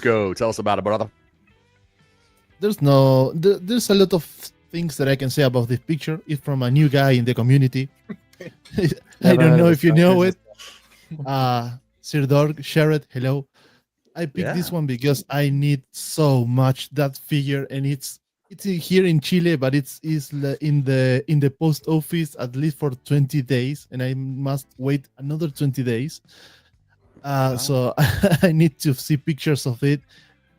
Yuko, tell us about it, brother. There's a lot of things that I can say about this picture. It's from a new guy in the community. I don't know if you know it. Sir Dog, Sherrod, hello. I picked this one because I need so much that figure, and it's here in Chile, but it's in the post office at least for 20 days, and I must wait another 20 days. So I need to see pictures of it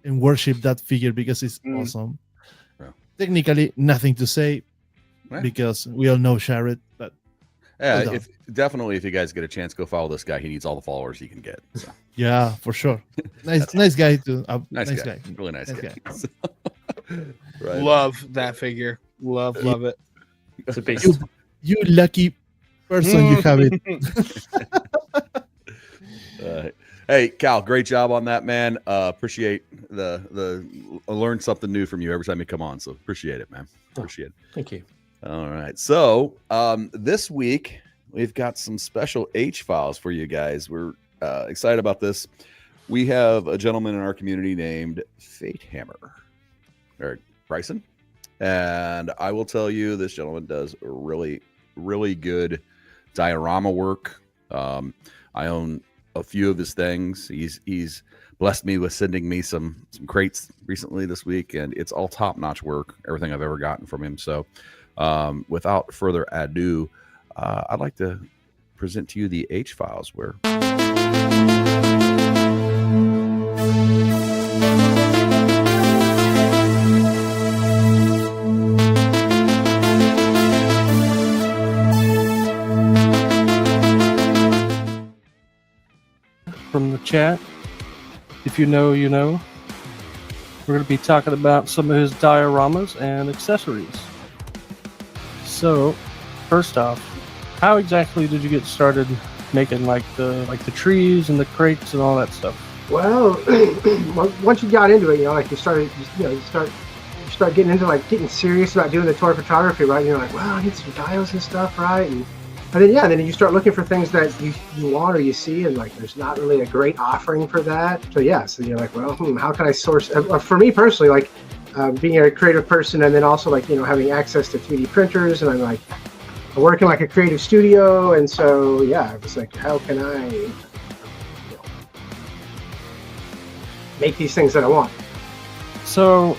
and worship that figure because it's awesome. Yeah. Technically, nothing to say because we all know Sherrod, but yeah, if you guys get a chance, go follow this guy. He needs all the followers he can get. So. Yeah, for sure. Nice guy too. Nice guy. Really nice guy. Right. Love that figure. Love it. It's a beast. You lucky person, you have it. Hey, Cal, great job on that, man. Appreciate the learn something new from you every time you come on. So appreciate it, man. Appreciate it. Thank you. All right. So this week we've got some special H files for you guys. We're excited about this. We have a gentleman in our community named F8HAMMER, Eric Bryson, and I will tell you, this gentleman does really, really good diorama work. I own a few of his things. He's blessed me with sending me some crates recently this week, and it's all top-notch work, everything I've ever gotten from him. So without further ado, I'd like to present to you the H files where from the chat. If you know, you know. We're going to be talking about some of his dioramas and accessories. So, first off, how exactly did you get started making like the trees and the crates and all that stuff? Well, once you got into it, like you start getting into getting serious about doing the toy photography, right? You're like, well, I need some dials and stuff, right? And then you start looking for things that you want or you see, and there's not really a great offering for that. So you're like, well, how can I source? For me personally, being a creative person, and then also having access to 3D printers, and I'm working a creative studio, and so I was like, how can I make these things that I want? So,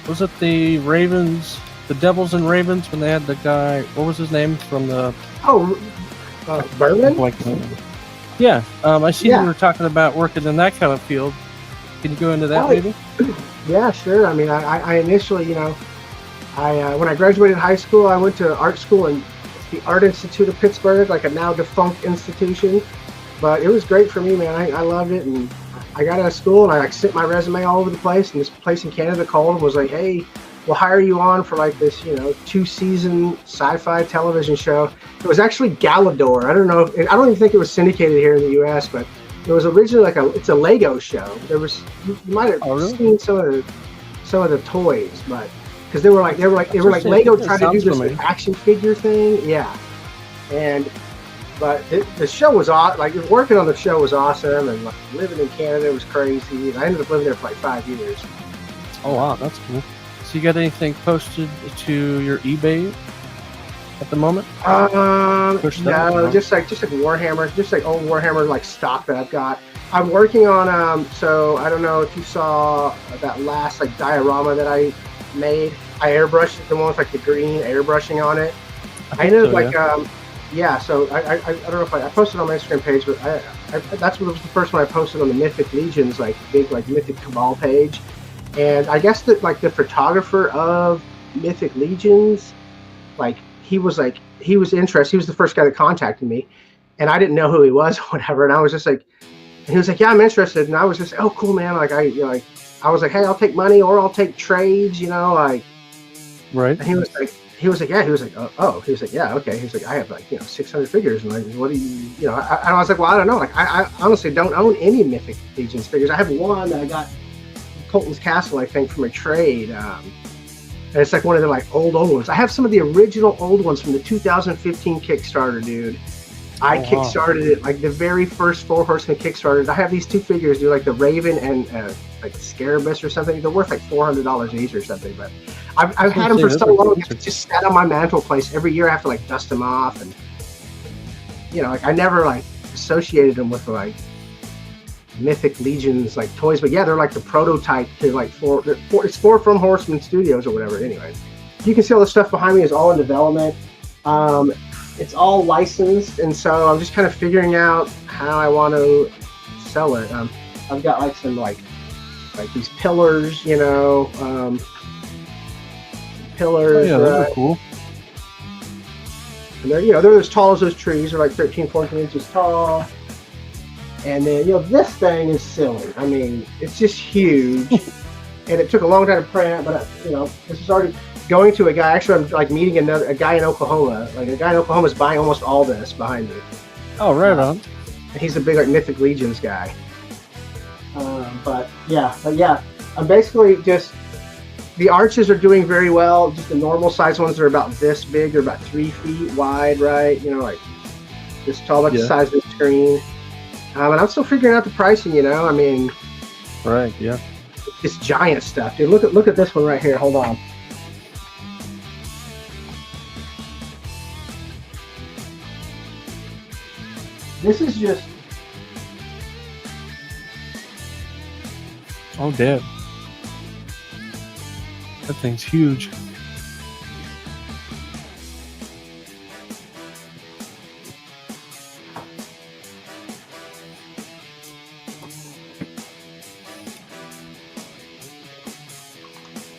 was it the Ravens? The Devils and Ravens, when they had the guy, what was his name from the? Berman? Yeah, I see you were talking about working in that kind of field. Can you go into that maybe? Yeah, sure. I mean, I initially, when I graduated high school, I went to art school in the Art Institute of Pittsburgh, a now defunct institution. But it was great for me, man. I loved it, and I got out of school and I sent my resume all over the place. And this place in Canada called and was like, "Hey, we'll hire you on for this, 2-season sci-fi television show." It was actually Galador. I don't even think it was syndicated here in the U.S., but it was originally it's a Lego show. There was you might have seen some of the toys, but because they were like Lego trying to do this action figure thing, But the show was awesome. Working on the show was awesome, and living in Canada was crazy. And I ended up living there for 5 years. Oh wow, that's cool. So you got anything posted to your eBay at the moment? No, just like Warhammer, just old Warhammer stock that I've got. I'm working on so I don't know if you saw that last diorama that I made. I airbrushed the one with the green airbrushing on it. I ended up so I don't know if I posted on my Instagram page, but that's what was the first one I posted on the Mythic Legions big Mythic Cabal page. And I guess that the photographer of Mythic Legions, he was interested. He was the first guy that contacted me, and I didn't know who he was or whatever. And I was just and he was like, "Yeah, I'm interested." And I was just, "Oh, cool, man!" I was like, "Hey, I'll take money or I'll take trades," Right. And he was like, "Yeah." He was like, "Oh," he was like, "Yeah, okay." He's like, "I have 600 figures," and what do you, I was like, "Well, I don't know. I honestly don't own any Mythic Legions figures. I have one that I got Colton's Castle, I think, from a trade, and it's one of the old ones. I have some of the original old ones from the 2015 Kickstarter, dude. I Oh, wow. kickstarted it like the very first Four Horsemen Kickstarters. I have these two figures, dude, like the Raven and like Scarabus or something. They're worth like $400 each or something. But I've had them for so long. It's just sat on my mantelpiece. Every year I have to like dust them off, and you know, like I never like associated them with like Mythic Legions like toys. But yeah, they're like the prototype to like it's Four from Horseman Studios or whatever. Anyway, you can see all the stuff behind me is all in development. It's all licensed, and so I'm just kind of figuring out how I want to sell it. I've got like some like these pillars, you know, pillars. Oh, yeah, those are cool. And they're as tall as those trees. They're like 13, 14 inches tall. And then this thing is silly. I mean, it's just huge, and it took a long time to print. But this is already going to a guy. Actually, I'm like meeting a guy in Oklahoma. Like a guy in Oklahoma is buying almost all this behind me. Oh, right on. And he's a big like Mythic Legions guy. But yeah, I'm basically just the arches are doing very well. Just the normal size ones are about this big. They're about 3 feet wide, right? Like this tall, like the size of the screen. And I'm still figuring out the pricing. I mean, right? Yeah. It's giant stuff, dude. Look at this one right here. Hold on. This is just. Oh, damn. That thing's huge.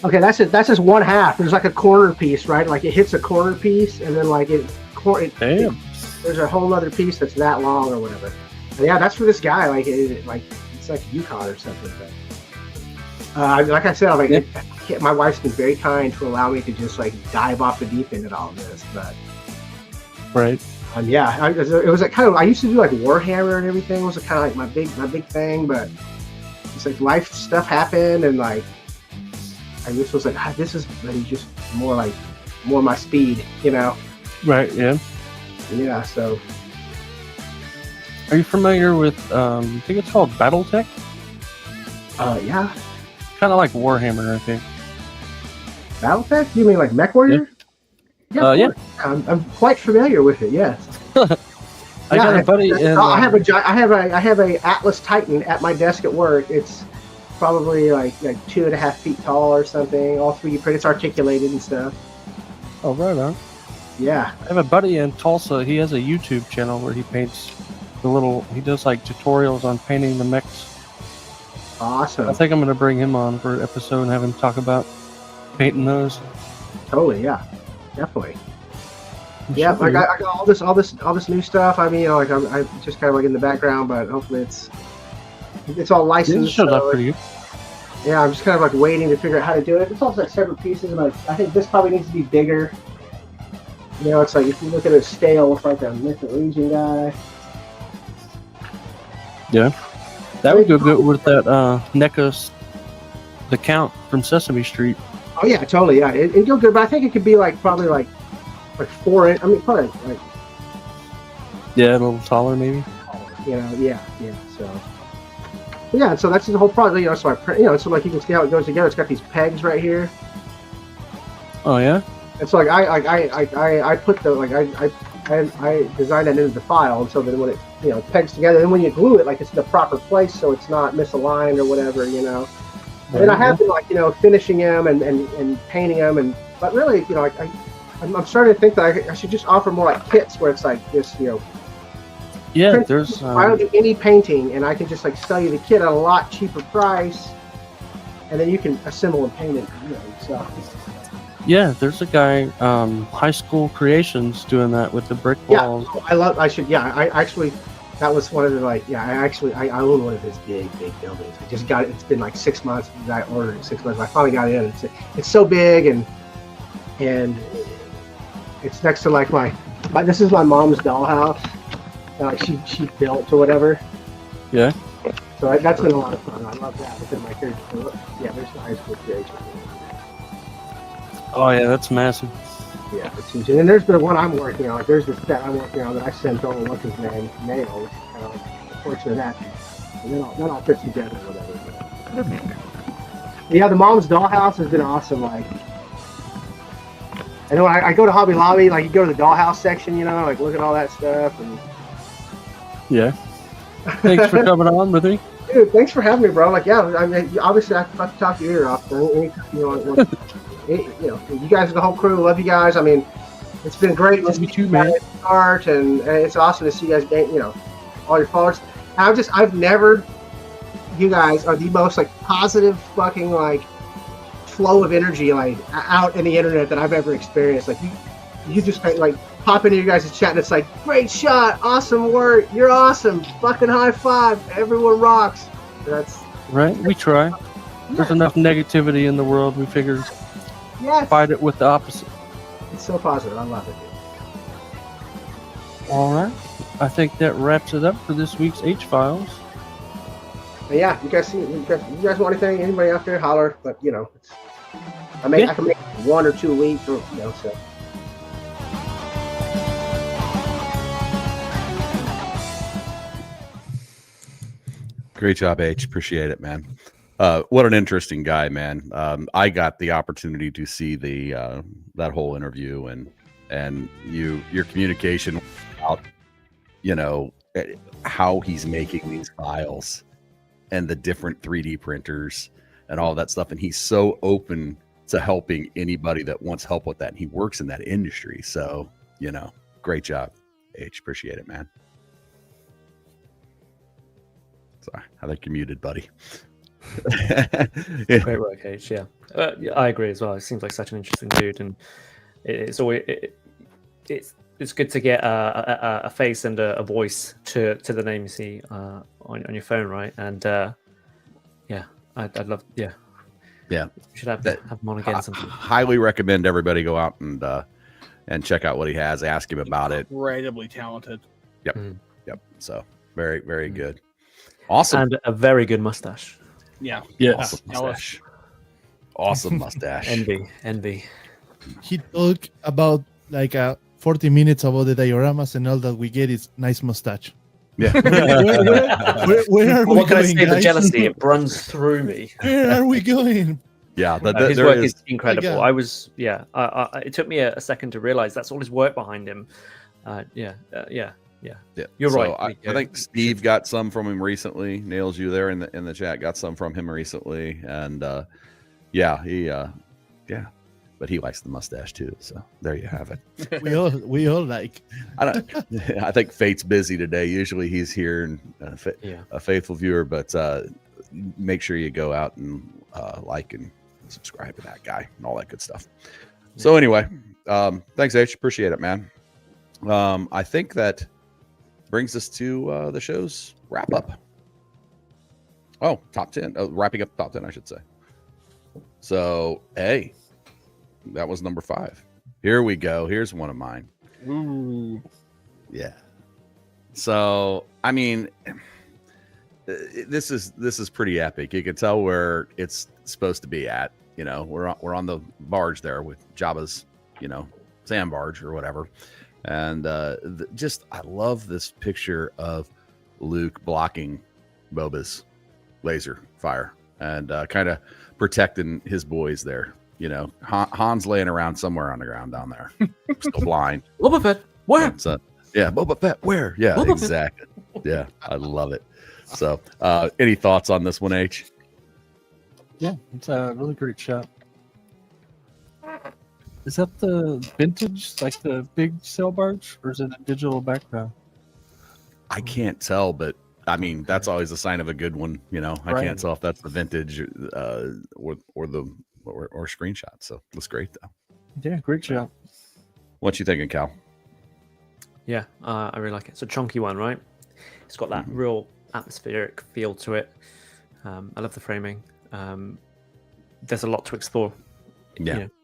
Okay, that's it. That's just one half. There's like a corner piece, right? Like it hits a corner piece, and then like Damn. There's a whole other piece that's that long or whatever. And yeah, that's for this guy. Like it's like Yukon or something. But, like I said, my wife's been very kind to allow me to just like dive off the deep end at all of this. But right. Yeah, it was like kind of. I used to do like Warhammer and everything. It was kind of like my big thing, but it's like life stuff happened, and like. And this was like, this is really just more my speed, Right, yeah. Yeah, so. Are you familiar with, I think it's called Battletech? Yeah. Kind of like Warhammer, I think. Battletech? You mean like Mech Warrior? Yeah. Yeah. I'm quite familiar with it, yes. I got a buddy in... I have a Atlas Titan at my desk at work. It's probably like 2.5 feet tall or something. All 3D printed. It's articulated and stuff. Oh, right on. Yeah. I have a buddy in Tulsa. He has a YouTube channel where he paints he does like tutorials on painting the mechs. Awesome. I think I'm going to bring him on for an episode and have him talk about painting those. Totally, yeah. Definitely. Yeah, like I got all this new stuff. I mean, I'm just kind of like in the background, but hopefully it's all licensed. It shows up pretty good. Yeah, I'm just kind of like waiting to figure out how to do it. It's also like separate pieces, and I think this probably needs to be bigger. It's like if you look at it scale, it's like a Mythic Legion guy. Yeah, that would go good with that NECA, the Count from Sesame Street. Oh yeah, totally. Yeah, it'd go good, but I think it could be probably like 4 inch. I mean, probably like. Yeah, a little taller maybe. Yeah. So. Yeah, so that's the whole project. So I print. So like you can see how it goes together. It's got these pegs right here. Oh yeah. And so like I put the I designed that into the file, and so then when it pegs together, then when you glue it, like it's in the proper place, so it's not misaligned or whatever, And then I have been finishing them and painting them, but really I'm starting to think that I should just offer more like kits where it's like this Yeah, print, there's. I don't do any painting, and I can just sell you the kit at a lot cheaper price, and then you can assemble and paint it. So. Yeah, there's a guy, High School Creations, doing that with the brick walls. Yeah, I actually, that was one of the I own one of his big buildings. I just got it. It's been like 6 months. I ordered it 6 months. I finally got it in. It's so big, and it's next to this is my mom's dollhouse. She built or whatever. Yeah. So that's been a lot of fun. I love that within my kids. Yeah, there's the High School Creation. Oh yeah, that's massive. Yeah, it's huge. And then there's the one I'm working on. Like, there's this set I'm working on that I sent over. What's his name? Nail. Kind of unfortunate that. And then all fits together or whatever. Yeah, the mom's dollhouse has been awesome. Like, I know I go to Hobby Lobby. Like, you go to the dollhouse section, you know, like look at all that stuff. And Yeah. Thanks for coming on with me. dude, thanks for having me, bro. Like, yeah, I mean, obviously I have to talk your ear off. Anytime, you guys are the whole crew. Love you guys. I mean, it's been great to see you, man. Start, and it's awesome to see you guys gain, all your followers. I've never. You guys are the most like positive fucking like flow of energy like out in the internet that I've ever experienced. Like you just like pop into your guys' chat and it's like, great shot, awesome work, you're awesome, fucking high five, everyone rocks. That's right. We try. There's enough negativity in the world. We figured fight it with the opposite. It's so positive. I love it. All right. I think that wraps it up for this week's H-Files. But yeah, you guys want anything? Anybody out there, holler. But I can make 1 or 2 weeks, or so. Great job, H. Appreciate it, man. What an interesting guy, man. I got the opportunity to see the that whole interview and your communication about how he's making these files and the different 3D printers and all that stuff. And he's so open to helping anybody that wants help with that. And he works in that industry. So, great job, H. Appreciate it, man. Sorry, I think you're muted, buddy. Great work, H. Yeah. I agree as well. It seems like such an interesting dude. And it's always, it's good to get a face and a voice to the name you see on your phone, right? And I'd love, we should have him on again sometime. Highly recommend everybody go out and check out what he has. Ask him about it. Incredibly talented. Yep, yep. So very, very good. Awesome. And a very good mustache. Yeah. Awesome mustache. Awesome mustache. Envy. He talked about like 40 minutes about the dioramas, and all that we get is nice mustache. Yeah. Where are we what can I going, say? The guys? jealousy, it runs through me. Where are we going? Yeah, His work is Oh incredible. my I it took me a second to realize that's all his work behind him. Yeah. You're So right. I think Steve got some from him recently. Nails you there in the chat. Got some from him recently, and but he likes the mustache too. So there you have it. we all like. I think Fate's busy today. Usually he's here and a faithful viewer, but make sure you go out and like and subscribe to that guy and all that good stuff. Yeah. So anyway, thanks, H. Appreciate it, man. I think that brings us to the show's wrap up. Oh, top 10. Wrapping up top 10, I should say. So, hey, that was number 5. Here we go. Here's one of mine. Ooh. Yeah. So, I mean, this is pretty epic. You can tell where it's supposed to be at. We're on the barge there with Jabba's, sand barge or whatever. And I love this picture of Luke blocking Boba's laser fire and kind of protecting his boys there. Han's laying around somewhere on the ground down there, still blind. Boba Fett, where? Boba Fett, where? Yeah, Boba exactly. Fett. Yeah, I love it. So, any thoughts on this one, H? Yeah, it's a really great shot. Is that the vintage, like the big sail barge, or is it a digital background? I can't tell, but I mean that's always a sign of a good one. I can't tell if that's the vintage or screenshot. So looks great though. Yeah, great shot. What you thinking, Cal? Yeah, I really like it. It's a chunky one, right? It's got that real atmospheric feel to it. I love the framing. There's a lot to explore.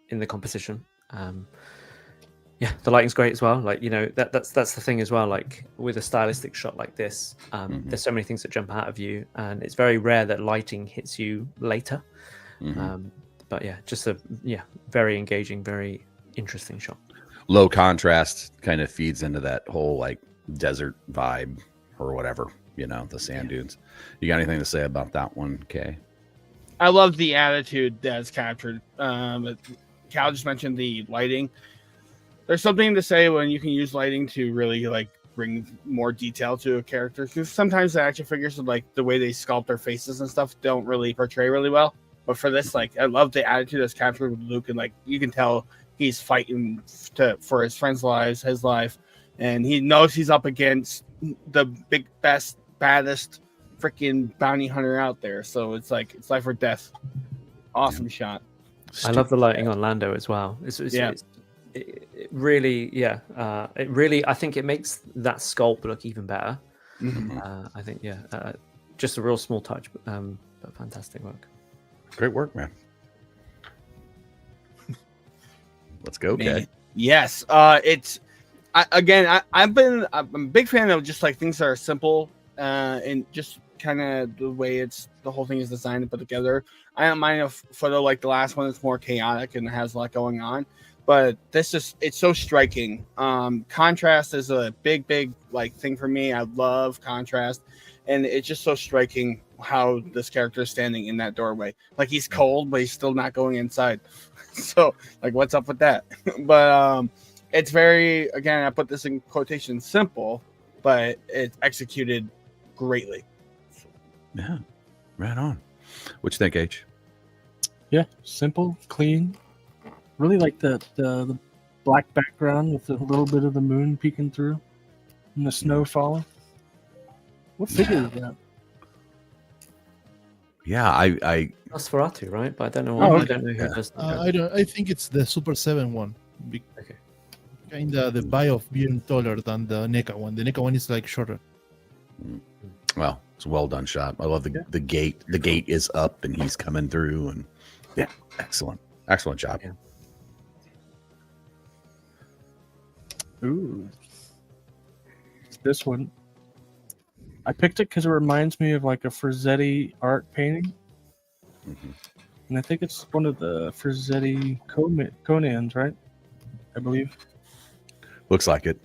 In the composition. The lighting's great as well. Like, that's the thing as well. Like with a stylistic shot like this, there's so many things that jump out of you, and it's very rare that lighting hits you later. But yeah, just a very engaging, very interesting shot. low contrast kind of feeds into that whole like desert vibe or whatever, the sand dunes. You got anything to say about that one, Kay? I love the attitude that's captured. Cal just mentioned the lighting. There's something to say when you can use lighting to really like bring more detail to a character, because sometimes the action figures, like the way they sculpt their faces and stuff, don't really portray really well. But for this, like, I love the attitude that's captured with Luke, and like you can tell he's fighting for his friends' lives, his life, and he knows he's up against the big, best, baddest freaking bounty hunter out there. So it's like it's life or death. Awesome shot. I love the lighting on Lando as well. It really, I think it makes that sculpt look even better. I think, just a real small touch, but fantastic work. Great work, man. Let's go, Kay. Yes. I'm a big fan of just like things that are simple and just kind of the way the whole thing is designed and put together. I don't mind a photo like the last one. It's more chaotic and has a lot going on. But it's so striking. Contrast is a big like thing for me. I love contrast, and it's just so striking how this character is standing in that doorway. Like he's cold, but he's still not going inside. So like, what's up with that? But it's very, again, I put this in quotation, simple, but it's executed greatly. Yeah, right on. What you think, H? Yeah, simple, clean. Really like the black background with a little bit of the moon peeking through and the snow falling. What figure is that? Yeah, I Nosferatu, right? But I don't know. Oh, I don't know who does that. I think it's the Super 7 one. Okay. Kinda the vibe of being taller than the NECA one. The NECA one is like shorter. Well, it's a well done shot. I love the gate. The gate is up and he's coming through, and yeah, excellent job. Yeah. Ooh, it's this one. I picked it because it reminds me of like a Frazzetti art painting, and I think it's one of the Frazzetti Conans, right? I believe. Looks like it.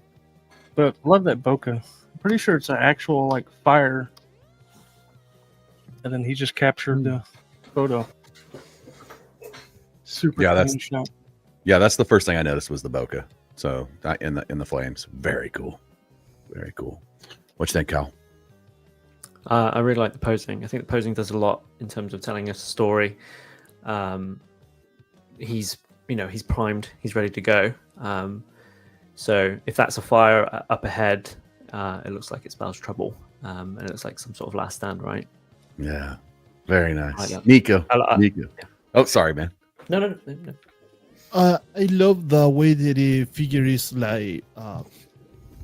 But I love that bokeh. I'm pretty sure it's an actual like fire, and then he just captured the photo. Super clean shot. Yeah, that's the first thing I noticed was the bokeh. So in the flames, very cool, very cool. What you think, Cal? I really like the posing. I think the posing does a lot in terms of telling us a story. He's primed. He's ready to go. So if that's a fire up ahead, it looks like it spells trouble, and it's like some sort of last stand, right? Yeah, very nice. Like Nico. Yeah. Oh, sorry, man. No. I love the way that the figure is like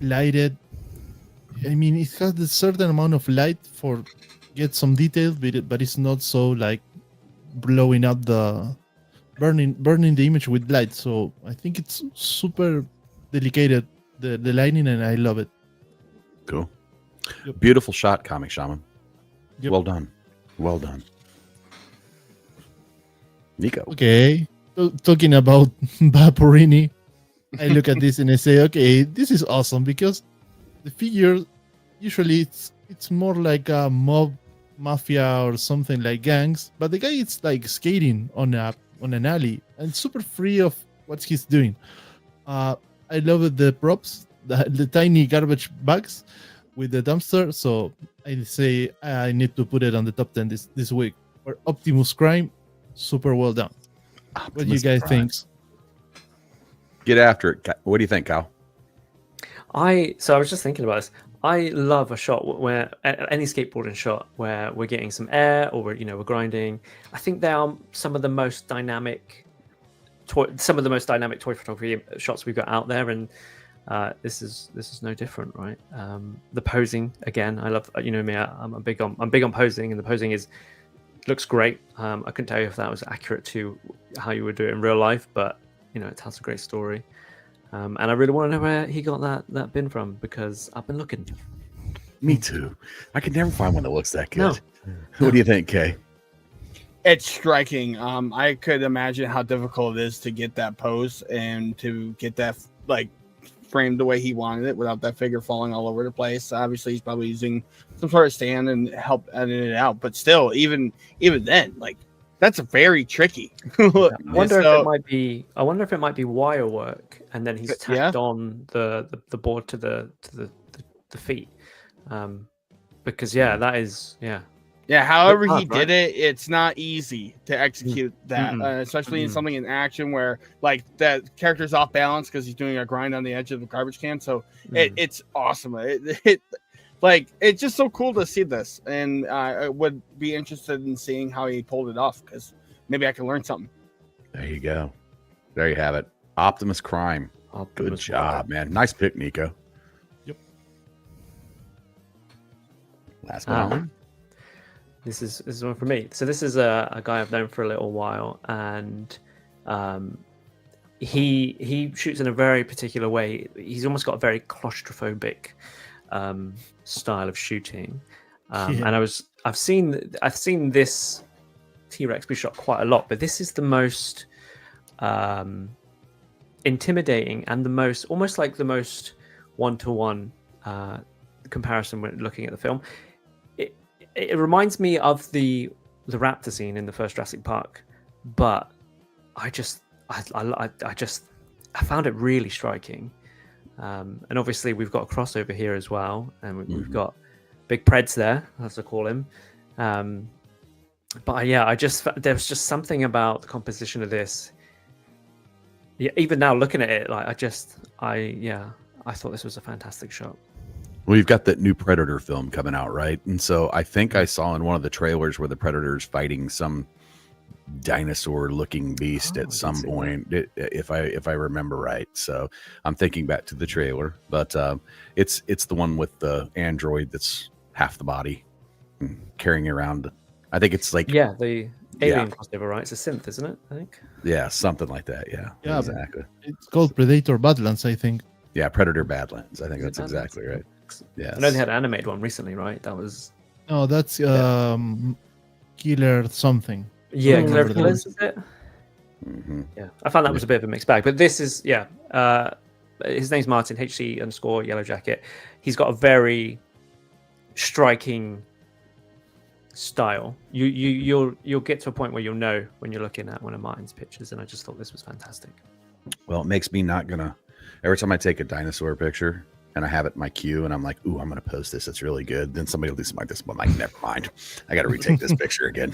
lighted. I mean, it has a certain amount of light for get some detail, but it's not so like blowing up burning the image with light. So I think it's super delicate, the lighting, and I love it. Cool. Yep. Beautiful shot, Comic Shaman. Yep. Well done. Well done. Nico. Okay. Talking about Vaporini, I look at this and I say, okay, this is awesome, because the figure usually it's more like a mob mafia or something like gangs, but the guy is like skating on an alley and super free of what he's doing. I love the props, the tiny garbage bags with the dumpster. So I say I need to put it on the top 10 this week. For Optimus Prime, super well done. What do you guys think? Get after it. What do you think, Cal? So I was just thinking about this. I love a shot where any skateboarding shot where we're getting some air or we're grinding. I think they are some of the most dynamic toy photography shots we've got out there, and this is no different, right? The posing again, I love. You know me, I'm big on posing, and the posing looks great. I couldn't tell you if that was accurate to how you would do it in real life, but it tells a great story. And I really want to know where he got that bin from, because I've been looking. Me too. I can never find one that looks that good. No. What do you think, Kay? It's striking. I could imagine how difficult it is to get that pose and to get that like framed the way he wanted it without that figure falling all over the place. Obviously, he's probably using some sort of stand and help edit it out. But still, even then, like that's very tricky. I wonder if it might be. I wonder if it might be wire work, and then he's tacked on the board to the feet. Because that is Yeah, however he did it, it's not easy to execute that, especially in something in action where like that character's off balance because he's doing a grind on the edge of the garbage can. So it's awesome. It's just so cool to see this, and I would be interested in seeing how he pulled it off because maybe I can learn something. There you go. There you have it. Optimus Prime. Good job, man. Nice pick, Nico. Yep. Last one. This is one for me. So this is a guy I've known for a little while, and he shoots in a very particular way. He's almost got a very claustrophobic style of shooting, and I've seen this T-Rex be shot quite a lot, but this is the most intimidating and the most almost like the most one-to-one comparison when looking at the film. It reminds me of the raptor scene in the first Jurassic Park, but I found it really striking. And obviously we've got a crossover here as well, and we've got Big Preds there, as I call him. But there's just something about the composition of this. Yeah, even now looking at it, like I thought this was a fantastic shot. Well, you've got that new Predator film coming out, right? And so I think I saw in one of the trailers where the Predator's fighting some dinosaur-looking beast at some point, if I remember right. So I'm thinking back to the trailer, but it's the one with the android that's half the body carrying around. I think it's like the alien crossover, right? It's a synth, isn't it? I think. Yeah, something like that. Yeah, exactly. It's called Predator Badlands, I think. Yeah, Predator Badlands. I think that's exactly right. Yeah, I know they had an animated one recently, right? That was that's Killer something. Yeah, Killer Killers, is it? Yeah, I found that was a bit of a mixed bag, but this is his name's Martin HC_Yellow Jacket. He's got a very striking style. You'll get to a point where you'll know when you're looking at one of Martin's pictures, and I just thought this was fantastic. Well, it makes me not gonna. Every time I take a dinosaur picture and I have it in my queue and I'm like, ooh, I'm going to post this. It's really good. Then somebody will do something like this. I'm like, never mind. I got to retake this picture again.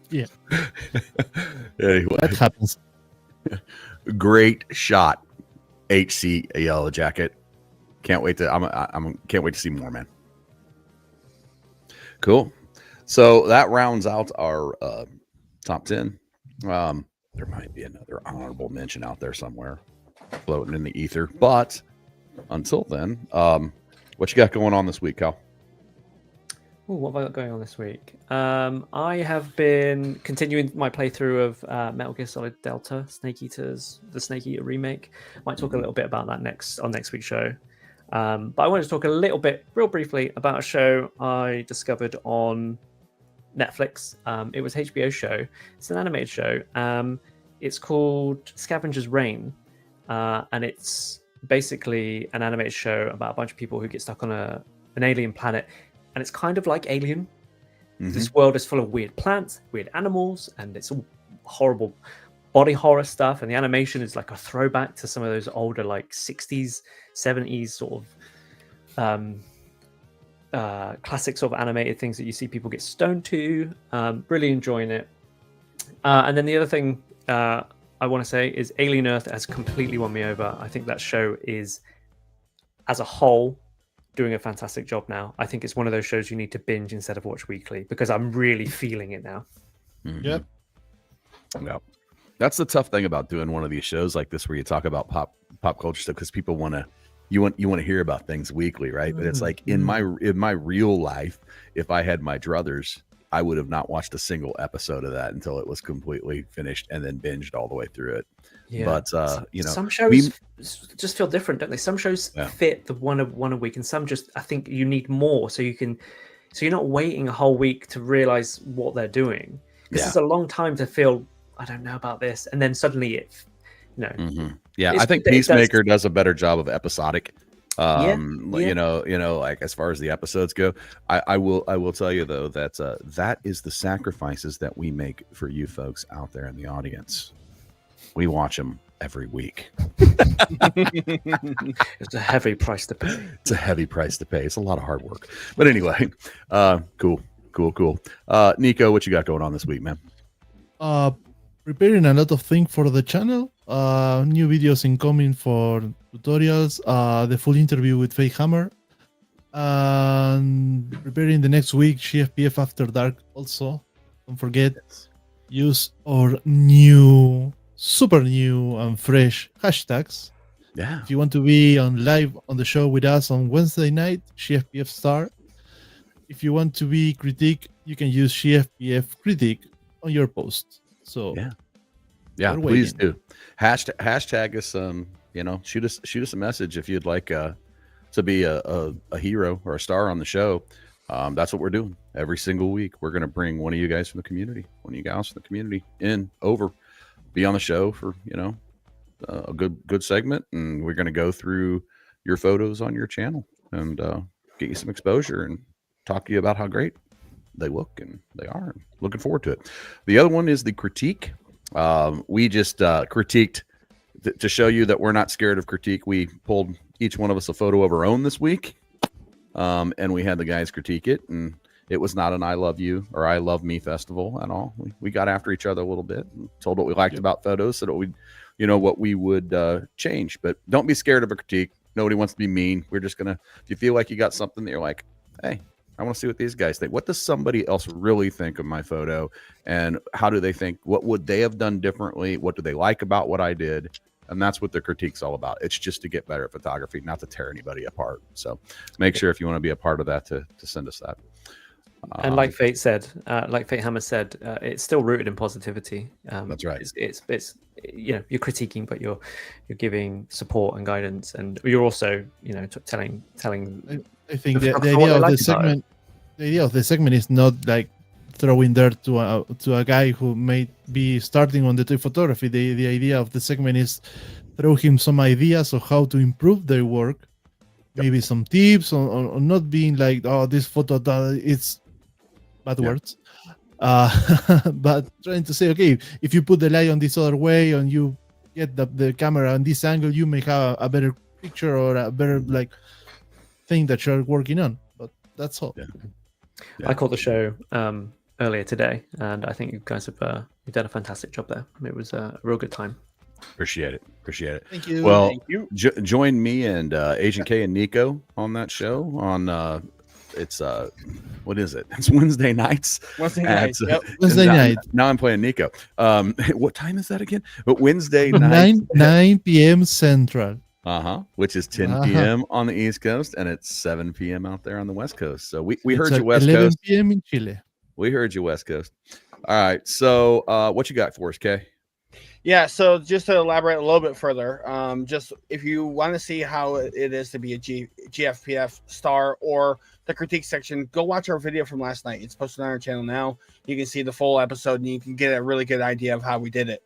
Yeah. Anyway. That happens. Great shot. HC Yellow Jacket. Can't wait to, can't wait to see more, man. Cool. So that rounds out our top 10. There might be another honorable mention out there somewhere floating in the ether. But until then, what you got going on this week, Cal? Ooh, what have I got going on this week? I have been continuing my playthrough of Metal Gear Solid Delta, Snake Eaters, the Snake Eater remake. Might talk a little bit about that on next week's show. But I wanted to talk a little bit, real briefly, about a show I discovered on Netflix. It was an HBO show. It's an animated show. It's called Scavenger's Reign, and it's basically an animated show about a bunch of people who get stuck on an alien planet, and it's kind of like Alien. This world is full of weird plants, weird animals, and it's all horrible body horror stuff, and the animation is like a throwback to some of those older like 60s 70s sort of classic sort of animated things that you see people get stoned to. Really enjoying it. And then the other thing I want to say is Alien Earth has completely won me over. I think that show is, as a whole, doing a fantastic job now. I think it's one of those shows you need to binge instead of watch weekly, because I'm really feeling it now. Yep. That's the tough thing about doing one of these shows like this, where you talk about pop culture stuff, because people want to hear about things weekly, right? But it's like in my real life, if I had my druthers, I would have not watched a single episode of that until it was completely finished and then binged all the way through it. Yeah. But some shows just feel different, don't they? Some shows fit the one a week, and some just, I think you need more so you can So you're not waiting a whole week to realize what they're doing. This is a long time to feel, I don't know about this, and then suddenly it, Yeah, I think Peacemaker does a better job of episodic. You know, like as far as the episodes go, I will tell you though that that is the sacrifices that we make for you folks out there in the audience. We watch them every week. It's a heavy price to pay. It's a heavy price to pay. It's a lot of hard work. But anyway, cool. Nico, what you got going on this week, man? Preparing a lot of things for the channel. New videos incoming for tutorials. The full interview with F8HAMMER. And preparing the next week Gfpf After Dark also. Don't forget, use our super new and fresh hashtags. Yeah. If you want to be on live on the show with us on Wednesday night, Gfpf Star. If you want to be critique, you can use Gfpf Critique on your post. So yeah, please do. Hashtag us. Shoot us a message if you'd like to be a hero or a star on the show. That's what we're doing every single week. We're gonna bring one of you guys from the community, over, be on the show for a good segment, and we're gonna go through your photos on your channel and get you some exposure and talk to you about how great they look and they are. Looking forward to it. The other one is the critique. We just critiqued to show you that we're not scared of critique. We pulled each one of us a photo of our own this week, and we had the guys critique it, and it was not an I love you or I love me festival at all. We got after each other a little bit and told what we liked about photos so that we what we would change. But don't be scared of a critique. Nobody wants to be mean. We're just gonna, if you feel like you got something that you're like, hey, I want to see what these guys think. What does somebody else really think of my photo? And how do they think? What would they have done differently? What do they like about what I did? And that's what the critique's all about. It's just to get better at photography, not to tear anybody apart. So make sure if you want to be a part of that to send us that. And like Fate said, like F8HAMMER said, it's still rooted in positivity. That's right. It's you're critiquing, but you're giving support and guidance, and you're also telling. I think the idea of the segment is not like throwing dirt to a guy who may be starting on the toy photography. The idea of the segment is throw him some ideas of how to improve their work, maybe some tips on not being like, oh, this photo it's bad words, but trying to say, okay, if you put the light on this other way and you get the camera on this angle, you may have a better picture or a better thing that you're working on. But that's all. I caught the show earlier today, and I think you guys have you've done a fantastic job there. It was a real good time. Appreciate it. Thank you. Well, Thank you. Join me and Agent K and Nico on that show on it's what is it? It's Wednesday nights. Wednesday nights. Wednesday night. Now I'm playing Nico. What time is that again? But Wednesday night, 9 p.m. Central. Which is 10 p.m. on the East Coast, and it's 7 p.m. out there on the West Coast. So we heard you, West 11 Coast. p.m. in Chile. We heard you, West Coast. All right. So what you got for us, Kay? Yeah, so just to elaborate a little bit further, just if you want to see how it is to be a GFPF star or the critique section, go watch our video from last night. It's posted on our channel now. You can see the full episode and you can get a really good idea of how we did it.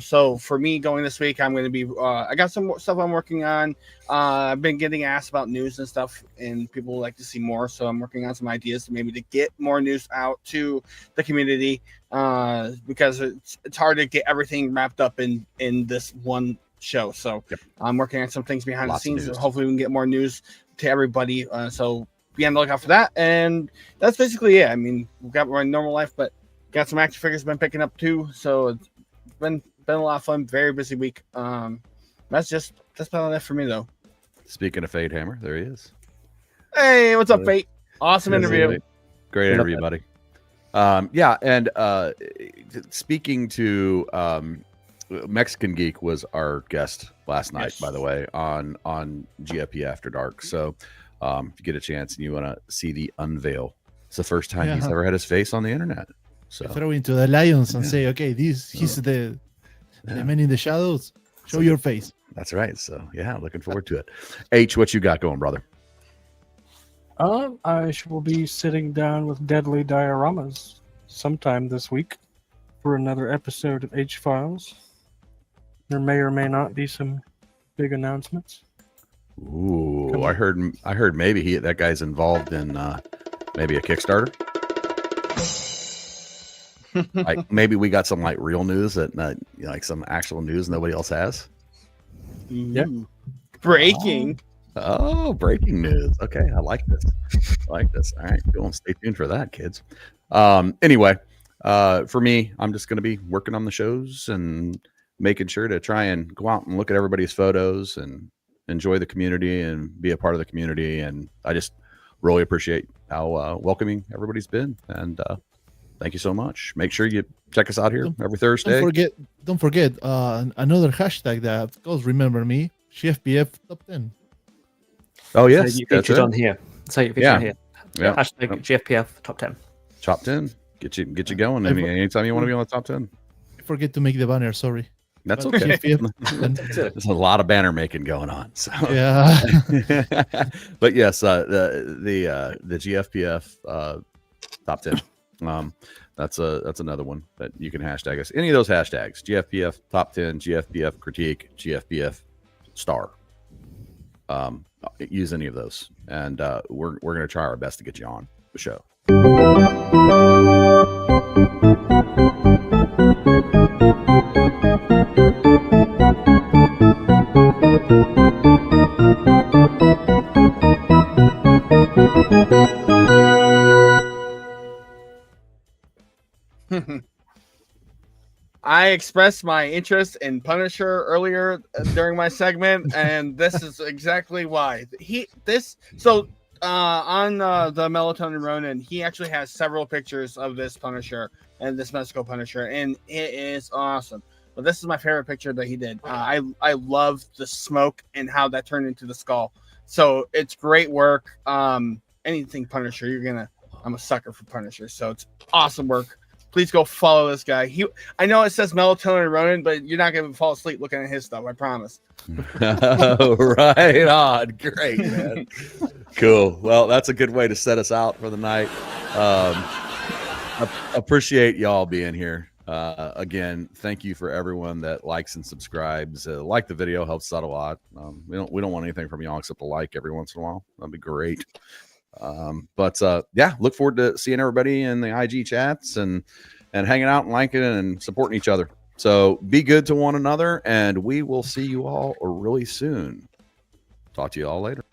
So for me going this week, I'm going to be, I got some more stuff I'm working on. I've been getting asked about news and stuff, and people would like to see more. So I'm working on some ideas maybe to get more news out to the community, because it's hard to get everything wrapped up in this one show. So I'm working on some things behind the scenes. So hopefully we can get more news to everybody. So be on the lookout for that. And that's basically it. I mean, we've got my normal life, but got some action figures been picking up too. So it's been a lot of fun. Very busy week. That's about it for me though. Speaking of F8HAMMER, there he is. Hey, what's up, Fate? Awesome interview. Great interview, buddy. And speaking to Mexican Geek was our guest last night, by the way, on GFP After Dark. So if you get a chance and you want to see the unveil, it's the first time he's ever had his face on the internet. So throw into the lions and say, okay, he's the man in the shadows. Show your face. That's right. So yeah, looking forward to it. H, what you got going, brother? I will be sitting down with Deadly Dioramas sometime this week for another episode of H-Files. There may or may not be some big announcements. Ooh, I heard maybe that guy's involved in maybe a Kickstarter. Like maybe we got some like real news that like some actual news nobody else has. Yeah. Breaking. Oh, breaking news. Okay, I like this. All right, cool. Stay tuned for that, kids. Anyway, for me, I'm just going to be working on the shows and making sure to try and go out and look at everybody's photos and enjoy the community and be a part of the community. And I just really appreciate how welcoming everybody's been. And thank you so much. Make sure you check us out here every Thursday. Don't forget another hashtag that goes remember me, Gfpf top 10. Oh yes, so you featured on here. So you featured on here. Yeah. Hashtag Gfpf top 10. Top 10. Get you going. Anytime you want to be on the top 10. Forget to make the banner. Sorry. That's But okay. GFPF, There's a lot of banner making going on. So yeah. but yes, the GFPF top 10. That's another one that you can hashtag us. Any of those hashtags: GFPF top 10, GFPF critique, GFPF star. Use any of those, and we're going to try our best to get you on the show. I expressed my interest in Punisher earlier during my segment, and this is exactly why. On the Melatonin Ronin, he actually has several pictures of this Punisher and this Mexico Punisher, and it is awesome. But this is my favorite picture that he did. I love the smoke and how that turned into the skull. So it's great work. Anything Punisher, I'm a sucker for Punisher, so it's awesome work. Please go follow this guy. I know it says Melatonin Ronin, but you're not going to fall asleep looking at his stuff. I promise. Right on. Great, man. Cool. Well, that's a good way to set us out for the night. Appreciate y'all being here. Again, thank you for everyone that likes and subscribes. Like the video helps out a lot. We don't want anything from y'all except a like every once in a while. That'd be great. But look forward to seeing everybody in the IG chats and hanging out and liking and supporting each other. So be good to one another, and we will see you all really soon. Talk to you all later.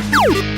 You